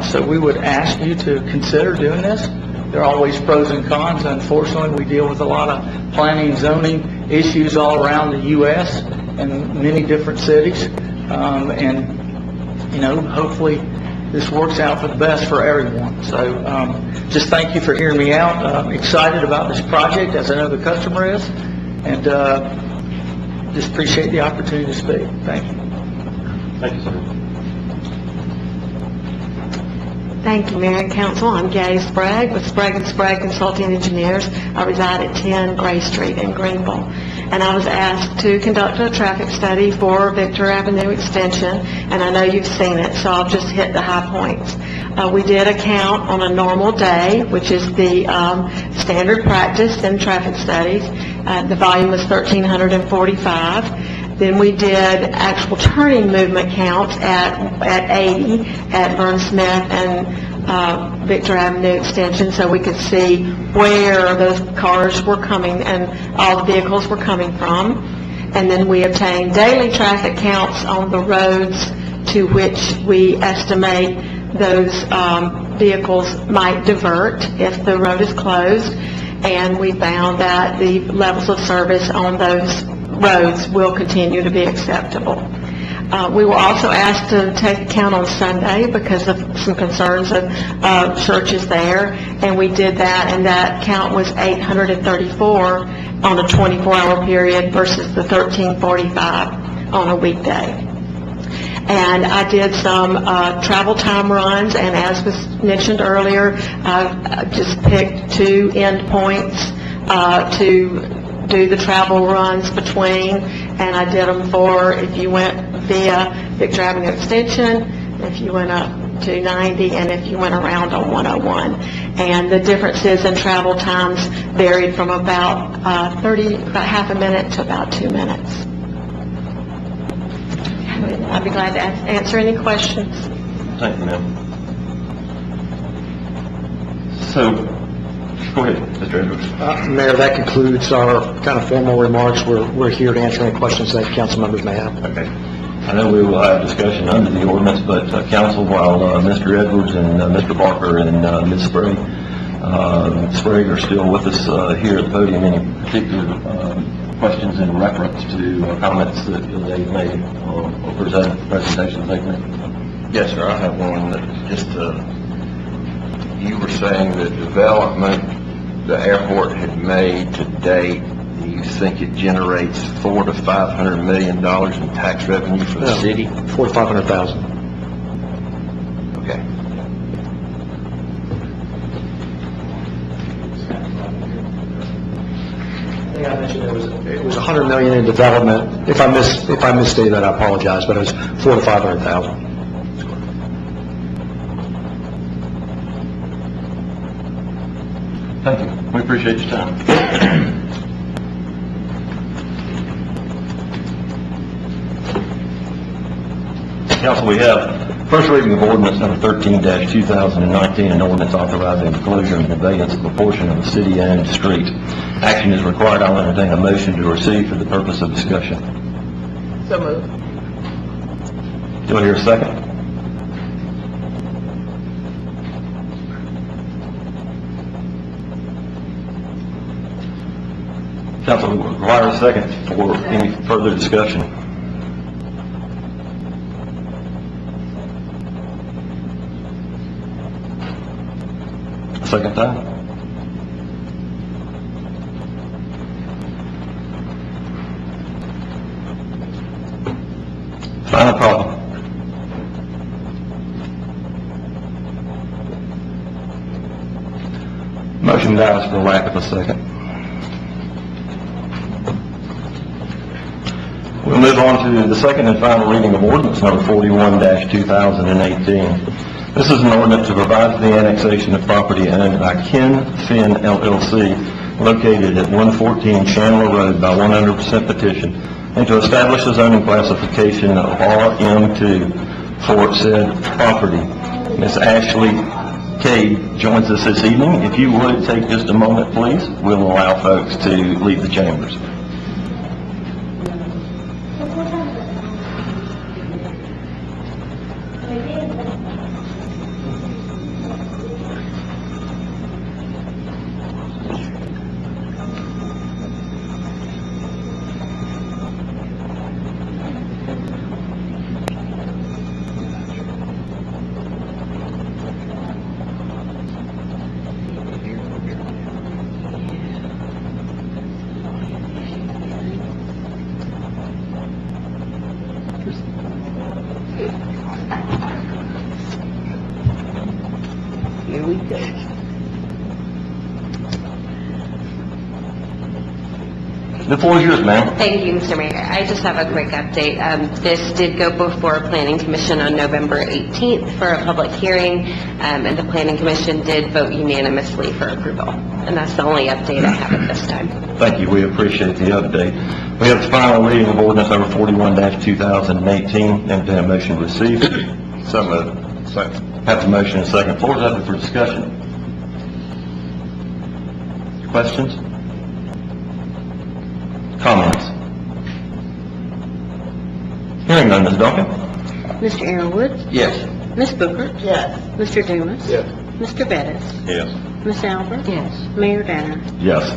So we would ask you to consider doing this. There are always pros and cons. Unfortunately, we deal with a lot of planning and zoning issues all around the U.S. and many different cities. And, you know, hopefully this works out for the best for everyone. So just thank you for hearing me out. I'm excited about this project, as I know the customer is, and just appreciate the opportunity to speak. Thank you. Thank you, sir. Thank you, Mayor and Council. I'm Gay Sprague with Sprague & Sprague Consulting Engineers. I reside at 10 Gray Street in Greenville. And I was asked to conduct a traffic study for Victor Avenue Extension, and I know you've seen it, so I'll just hit the high points. We did a count on a normal day, which is the standard practice in traffic studies. The volume was 1,345. Then we did actual turning movement counts at 80 at Vern Smith and Victor Avenue Extension, so we could see where those cars were coming and all the vehicles were coming from. And then we obtained daily traffic counts on the roads to which we estimate those vehicles might divert if the road is closed. And we found that the levels of service on those roads will continue to be acceptable. We were also asked to take a count on Sunday because of some concerns of churches there, and we did that, and that count was 834 on a 24-hour period versus the 1,345 on a weekday. And I did some travel time runs, and as was mentioned earlier, I just picked 2 end points to do the travel runs between, and I did them for if you went via Victor Avenue Extension, if you went up to 90, and if you went around on 101. And the differences in travel times varied from about half a minute to about 2 minutes. I'd be glad to answer any questions. Thank you, ma'am. So, go ahead, Mr. Edwards. Mayor, that concludes our kind of formal remarks. We're here to answer any questions that council members may have. Okay. I know we will have discussion under the ordinance, but council, while Mr. Edwards and Mr. Barker and Ms. Sprague are still with us here at the podium, any particular questions in reference to comments that they've made or presentations they've made? Yes, sir. I have one that just, you were saying the development the airport had made to date, you think it generates $400 to $500 million in tax revenue for the city? $400,000 to $500,000. Okay. I think I mentioned it was $100 million in development. If I misstated that, I apologize, but it was $400,000 to $500,000. Thank you. We appreciate your time. Council, we have first reading of ordinance number 13-2019, an ordinance authorizing the closure and conveyance of a portion of a city-owned street. Action is required. I'll entertain a motion to receive for the purpose of discussion. So moved. Do I hear a second? Council will require a second for any further discussion. Second time? Final call. Motion dies for lack of a second. We'll move on to the second and final reading of ordinance number 41-2018. This is an ordinance to provide for the annexation of property owned by Ken Finn LLC located at 114 Chandler Road by 100% petition, and to establish a zoning classification of RM2 for said property. Ms. Ashley Cade joins us this evening. If you would take just a moment, please, we'll allow folks to leave the chambers. Here we go. The floor is yours, ma'am. Thank you, Mr. Mayor. I just have a quick update. This did go before Planning Commission on November 18th for a public hearing, and the Planning Commission did vote unanimously for approval. And that's the only update I have at this time. Thank you. We appreciate the update. We have the final reading of ordinance number 41-2018. Entertain a motion to receive. So moved. Second. Have a motion and a second. Floor is open for discussion. Questions? Comments? Hearing none, Ms. Duncan? Mr. Arrowood? Yes. Ms. Booker? Yes. Mr. Dumas? Yes. Mr. Bettis? Yes. Ms. Albert? Yes. Mayor Danner? Yes.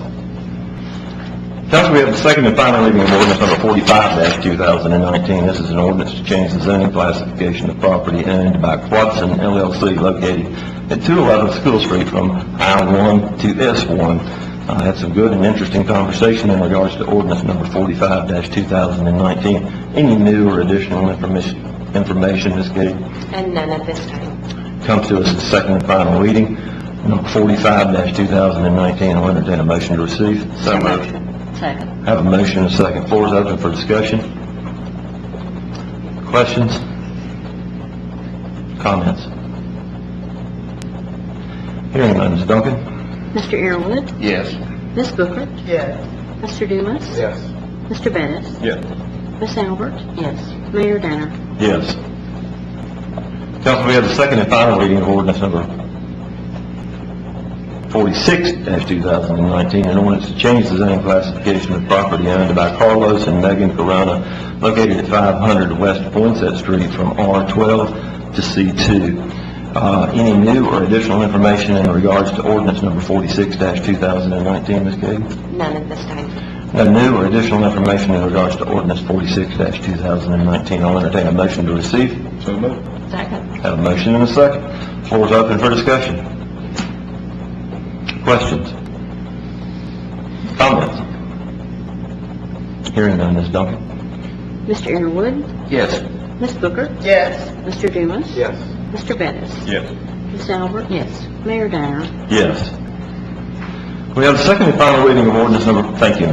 Council, we have the second and final reading of ordinance number 45-2019. This is an ordinance to change the zoning classification of property owned by Quadson LLC located at 211 School Street from I-1 to S1. I had some good and interesting conversation in regards to ordinance number 45-2019. Any new or additional information, Ms. Gage? And none at this time. Comes to us as second and final reading, number 45-2019. I'll entertain a motion to receive. So moved. Second. Have a motion and a second. Floor is open for discussion. Questions? Comments? Hearing none, Ms. Duncan? Mr. Arrowood? Yes. Ms. Booker? Yes. Mr. Dumas? Yes. Mr. Bettis? Yes. Ms. Albert? Yes. Mayor Danner? Yes. Council, we have the second and final reading of ordinance number 46-2019, an ordinance to change the zoning classification of property owned by Carlos and Megan Corona located at 500 West Poinsett Street from R12 to C2. Any new or additional information in regards to ordinance number 46-2019, Ms. Cade? None at this time. No new or additional information in regards to ordinance 46-2019. I'll entertain a motion to receive. So moved. Second. Have a motion and a second. Floor is open for discussion. Questions? Comments? Hearing none, Ms. Duncan? Mr. Arrowood? Yes. Ms. Booker? Yes. Mr. Dumas? Yes. Mr. Bettis? Yes. Ms. Albert? Yes. Mayor Danner? Yes. We have the second and final reading of ordinance number, thank you.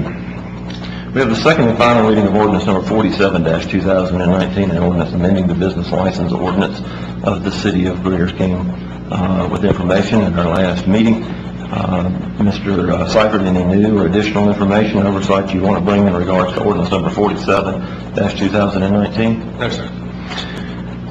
We have the second and final reading of ordinance number 47-2019, an ordinance amending the business license ordinance of the city of Greer. Came with information in our last meeting. Mr. Seifert, any new or additional information and oversight you want to bring in regards to ordinance number 47-2019? No, sir.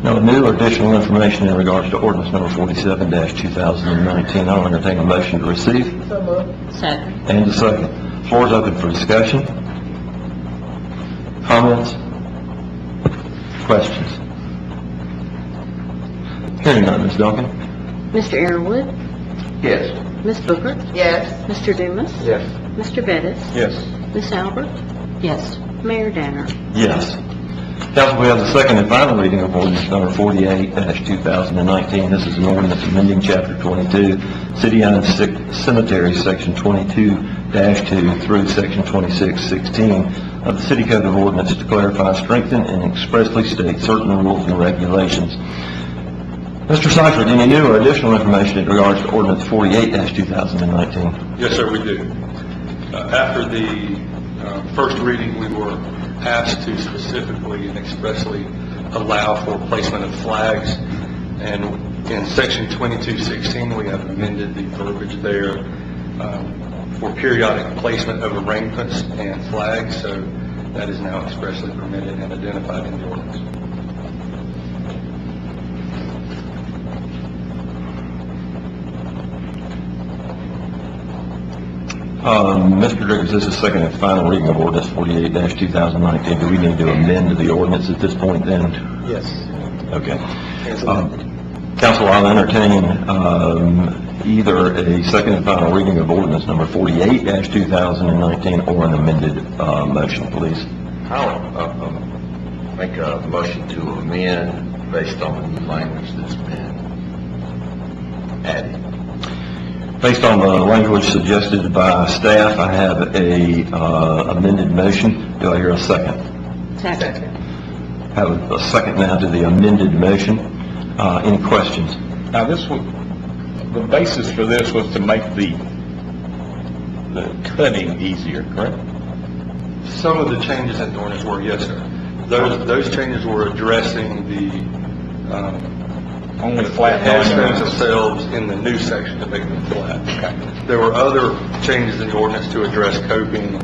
No new or additional information in regards to ordinance number 47-2019. I'll entertain a motion to receive. So moved. Second. And a second. Floor is open for discussion. Comments? Questions? Hearing none, Ms. Duncan? Mr. Arrowood? Yes. Ms. Booker? Yes. Mr. Dumas? Yes. Mr. Bettis? Yes. Ms. Albert? Yes. Mayor Danner? Yes. Council, we have the second and final reading of ordinance number 48-2019. This is an ordinance amending Chapter 22, City-Owned Cemeteries, Section 22-2 through Section 26-16 of the City Code of Ordinance to clarify, strengthen, and expressly state certain rules and regulations. Mr. Seifert, any new or additional information in regards to ordinance 48-2019? Yes, sir, we do. After the first reading, we were asked to specifically and expressly allow for placement of flags And in section 2216, we have amended the verbiage there for periodic placement of arrangements and flags, so that is now expressly permitted and identified in the ordinance. Mr. Driggers, this is second and final reading of ordinance 48-2019. Do we need to amend the ordinance at this point then? Yes. Okay. Council, I'll entertain either a second and final reading of ordinance number 48-2019 or an amended motion, please. I'll make a motion to amend based on the language that's been added. Based on the language suggested by staff, I have a amended motion. Do I hear a second? Second. Have a second now to the amended motion. Any questions? Now, the basis for this was to make the cutting easier, correct? Some of the changes in the ordinance were, yes, sir. Those changes were addressing the Only flat hashtags themselves in the new section to make them flat. Okay. There were other changes in the ordinance to address coping,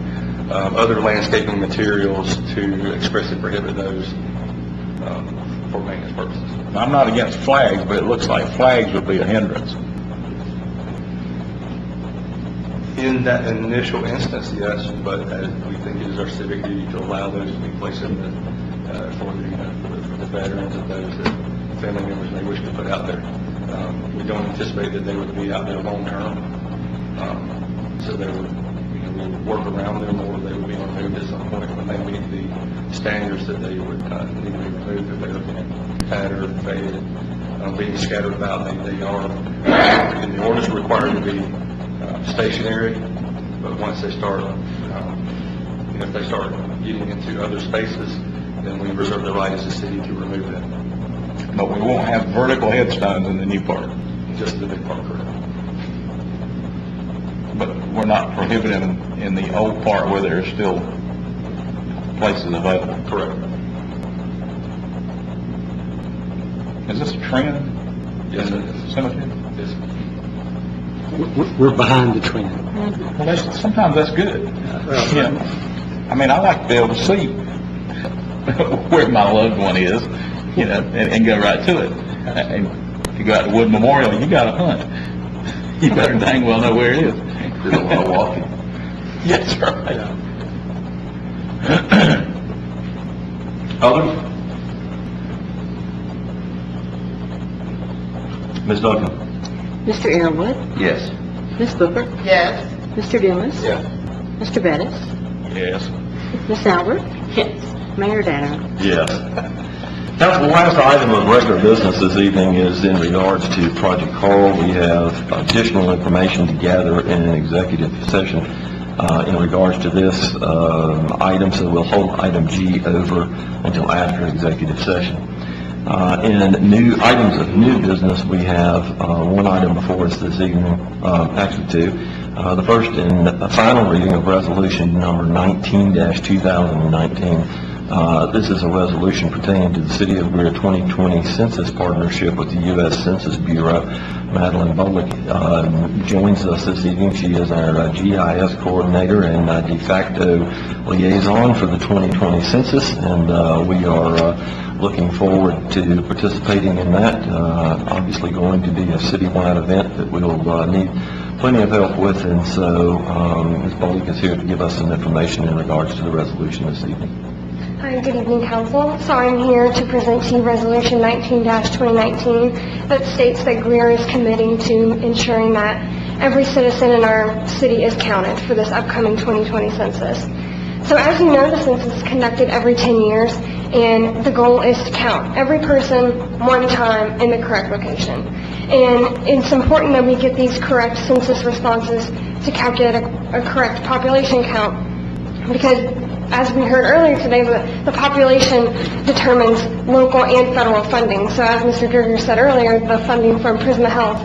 other landscaping materials to expressly prohibit those for maintenance purposes. I'm not against flags, but it looks like flags would be a hindrance. In that initial instance, yes, but we think it is our civic duty to allow those to be placed in for the veterans and those that family members may wish to put out there. We don't anticipate that they would be out there long term, so they would, we would work around them, or they would be removed at some point when they meet the standards that they would need to be removed if they're being tattered, faded, being scattered about. They are in the ordinance required to be stationary, but once they start, if they start getting into other spaces, then we reserve the right as a city to remove them. But we won't have vertical headstones in the new park. Just the big park, correct. But we're not prohibiting in the old part where there are still places available. Correct. Is this a trend? Yes, in it is. the cemetery? Yes. We're behind the trend. Well, sometimes that's good. Yeah. I mean, I like to be able to see where my loved one is, and go right to it. And if you go out to Wood Memorial, you got to hunt. You better dang well know where it is. Did a lot of walking. Yes, right. Others? Ms. Duncan? Mr. Airwood? Yes. Ms. Booker? Yes. Mr. Dumas? Yes. Mr. Bettis? Yes. Ms. Albert? Yes. Mayor Danner? Yes. Council, the last item of regular business this evening is in regards to Project Coral. We have additional information to gather in an executive session in regards to this item, so we'll hold item G over until after executive session. In new items of new business, we have one item before us this evening, actually two. The first and final reading of resolution number 19-2019. This is a resolution pertaining to the City of Greer 2020 Census Partnership with the U.S. Census Bureau. Madeline Bolick joins us this evening. She is our GIS coordinator and de facto liaison for the 2020 census, and we are looking forward to participating in that. Obviously going to be a citywide event that we'll need plenty of help with, and so Ms. Bolick is here to give us some information in regards to the resolution this evening. Hi, good evening, Council. So I'm here to present to you Resolution 19-2019 that states that Greer is committing to ensuring that every citizen in our city is counted for this upcoming 2020 census. So as you know, the census is conducted every 10 years, and the goal is to count every person one time in the correct location. And it's important that we get these correct census responses to calculate a correct population count, because as we heard earlier today, the population determines local and federal funding. So as Mr. Greer said earlier, the funding from Prisma Health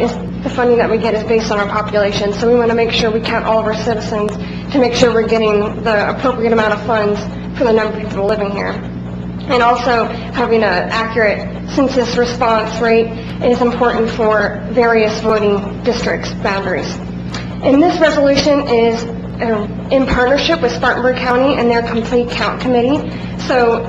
is the funding that we get is based on our population. So we want to make sure we count all of our citizens to make sure we're getting the appropriate amount of funds for the number of people living here. And also, having an accurate census response rate is important for various voting districts boundaries. And this resolution is in partnership with Spartanburg County and their Complete Count Committee. So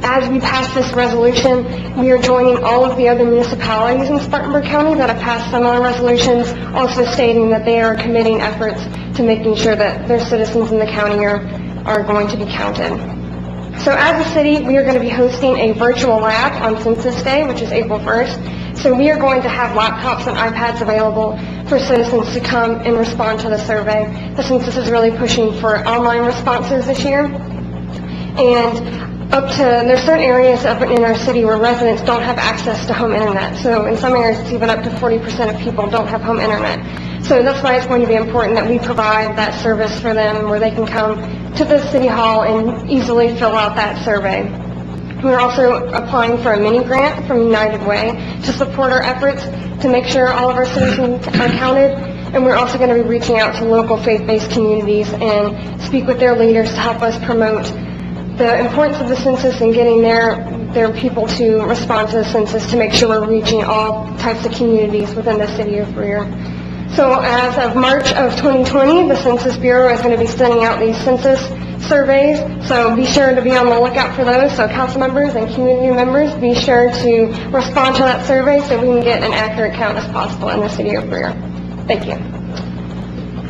as we pass this resolution, we are joining all of the other municipalities in Spartanburg County that have passed similar resolutions, also stating that they are committing efforts to making sure that their citizens in the county are going to be counted. So as a city, we are going to be hosting a virtual lab on Census Day, which is April 1st. So we are going to have laptops and iPads available for citizens to come and respond to the survey. The census is really pushing for online responses this year. And there's certain areas up in our city where residents don't have access to home internet. So in some areas, it's even up to 40% of people don't have home internet. So that's why it's going to be important that we provide that service for them where they can come to the city hall and easily fill out that survey. We're also applying for a mini grant from United Way to support our efforts to make sure all of our citizens are counted. And we're also going to be reaching out to local faith-based communities and speak with their leaders to help us promote the importance of the census and getting their people to respond to the census to make sure we're reaching all types of communities within the city of Greer. So as of March of 2020, the Census Bureau is going to be sending out these census surveys, so be sure to be on the lookout for those. So council members and community members, be sure to respond to that survey so we can get an accurate count as possible in the city of Greer. Thank you.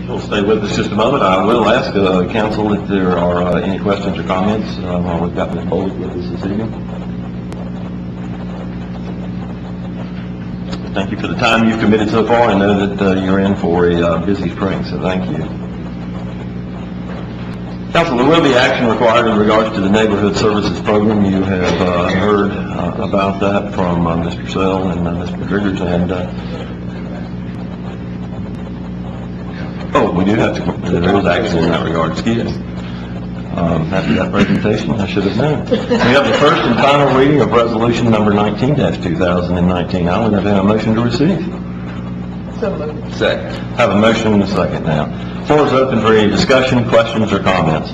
We'll stay with us just a moment. I will ask council if there are any questions or comments while we've got Ms. Bowles with us this evening. Thank you for the time you've committed so far. I know that you're in for a busy spring, so thank you. Council, there will be action required in regards to the Neighborhood Services Program. You have heard about that from Mr. Sell and Mr. Driggers, and we do have to, there is action in that regard, excuse me. After that presentation, I should have known. We have the first and final reading of Resolution Number 19-2019. I'll entertain a motion to receive. So moved. Second. Have a motion and a second now. Floor is open for any discussion, questions, or comments.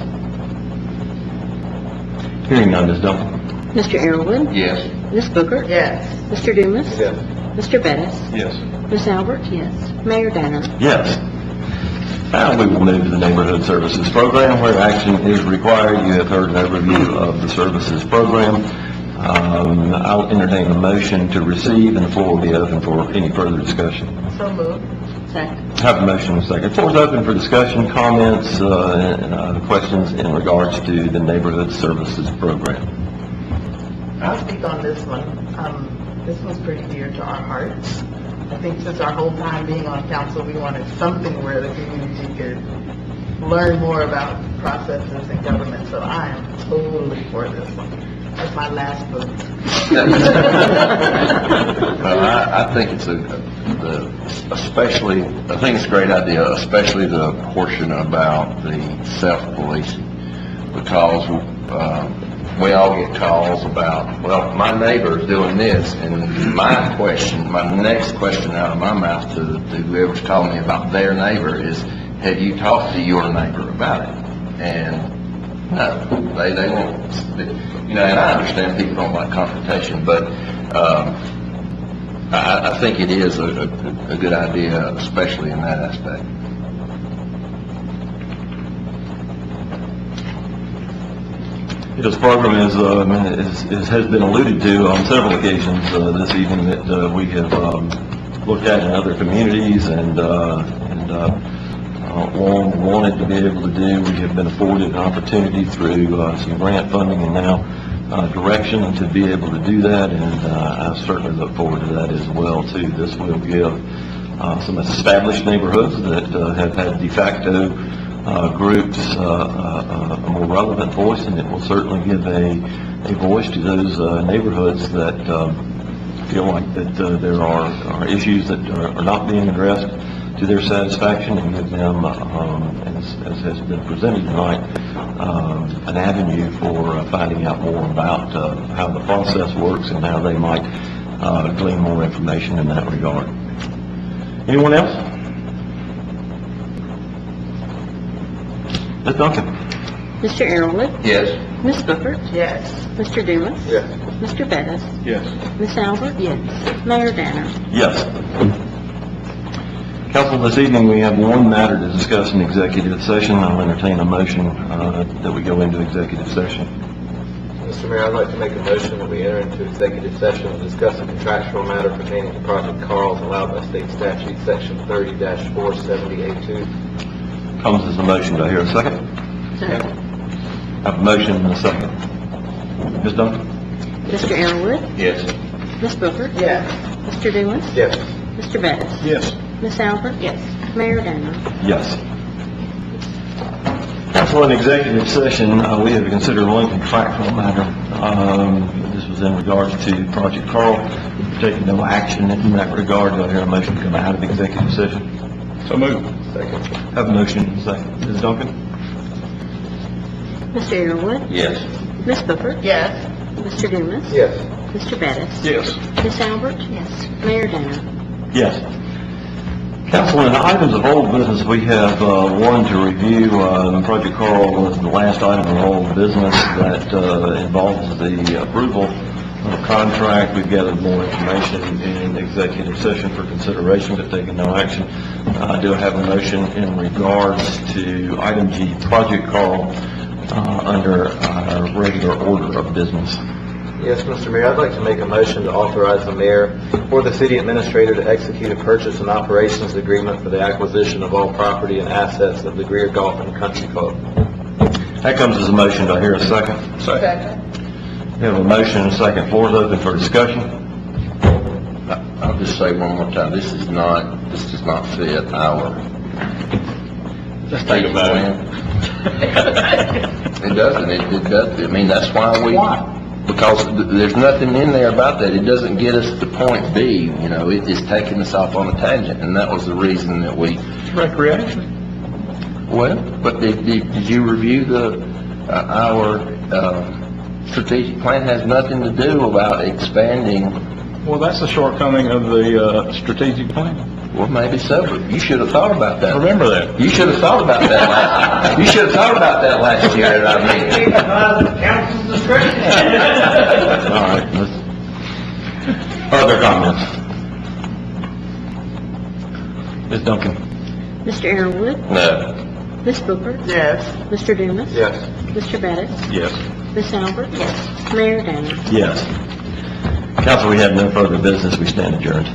Hearing none, Ms. Duncan. Mr. Arrowood? Yes. Ms. Booker? Yes. Mr. Dumas? Yes. Mr. Bettis? Yes. Ms. Albert? Yes. Mayor Danner? Yes. Now we will move to the Neighborhood Services Program, where action is required. You have heard an overview of the services program. I'll entertain a motion to receive, and the floor will be open for any further discussion. So moved. Second. Have a motion and a second. Floor is open for discussion, comments, and questions in regards to the Neighborhood Services Program. I'll speak on this one. This one's pretty dear to our hearts. I think since our whole time being on council, we wanted something where the community could learn more about processes and government, so I am totally for this one. That's my last vote. I think it's I think it's a great idea, especially the portion about the self-policing, because we all get calls about, well, my neighbor's doing this, and my next question out of my mouth to whoever's calling me about their neighbor is, have you talked to your neighbor about it? And no, they won't. And I understand people don't like confrontation, but I think it is a good idea, especially in that aspect. This program has been alluded to on several occasions this evening that we have looked at in other communities and wanted to be able to do. We have been afforded an opportunity through some grant funding and now direction to be able to do that, and I certainly look forward to that as well too. This will give some established neighborhoods that have had de facto groups a more relevant voice, and it will certainly give a voice to those neighborhoods that feel like that there are issues that are not being addressed to their satisfaction, and give them, as has been presented tonight, an avenue for finding out more about how the process works and how they might glean more information in that regard. Anyone else? Ms. Duncan. Mr. Arrowood, Yes. Ms. Booker, Yes. Mr. Dumas, Yes. Mr. Bettis, Yes. Ms. Albert, yes, Mayor Danner. Yes. Council, this evening, we have one matter to discuss in executive session. I'll entertain a motion that we go into executive session. Mr. Mayor, I'd like to make a motion that we enter into executive session to discuss a contractual matter pertaining to Project Carl as allowed by state statute, section 30-470A2. Comes as a motion. Do I hear a second? Second. I have a motion and a second. Ms. Duncan? Mr. Arrowood, Yes. Ms. Booker, Yes. Mr. Dumas, Yes. Mr. Bettis, Yes. Ms. Albert, yes, Mayor Danner. Yes. Council, in executive session, we have considered one contractual matter. This was in regards to Project Carl. We've taken no action in that regard. Do I hear a motion to come out of executive session? So moved. Second. Have a motion and a second. Ms. Duncan? Mr. Arrowood, Yes. Ms. Booker, Yes. Mr. Dumas, Yes. Mr. Bettis, Yes. Ms. Albert, yes, Mayor Danner. Yes. Council, in items of old business, we have one to review. Project Carl was the last item of old business that involves the approval of a contract. We've gathered more information in executive session for consideration, but taken no action. I do have a motion in regards to item G, Project Carl, under our regular order of business. Yes, Mr. Mayor, I'd like to make a motion to authorize the mayor or the city administrator to execute a purchase and operations agreement for the acquisition of all property and assets of the Greer Golf and Country Club. That comes as a motion. Do I hear a second? Second. We have a motion and a second. Floor is open for discussion. I'll just say one more time, this does not fit our... Let's think about it. It doesn't, it does, I mean, that's why we... Why? Because there's nothing in there about that. It doesn't get us to point B, you know, it is taking us off on a tangent, and that was the reason that we... Recreation. Well, but did you review our strategic plan? Has nothing to do about expanding. Well, that's the shortcoming of the strategic plan. Well, maybe so, but you should have thought about that. Remember that. You should have thought about that last, you should have thought about that last year at our meeting. Council's discretion. All right. Other comments? Ms. Duncan? Mr. Arrowood, No. Ms. Booker, Yes. Mr. Dumas, Yes. Mr. Bettis, Yes. Ms. Albert, yes, Mayor Danner. Yes. Council, we have no further business. We stand adjourned.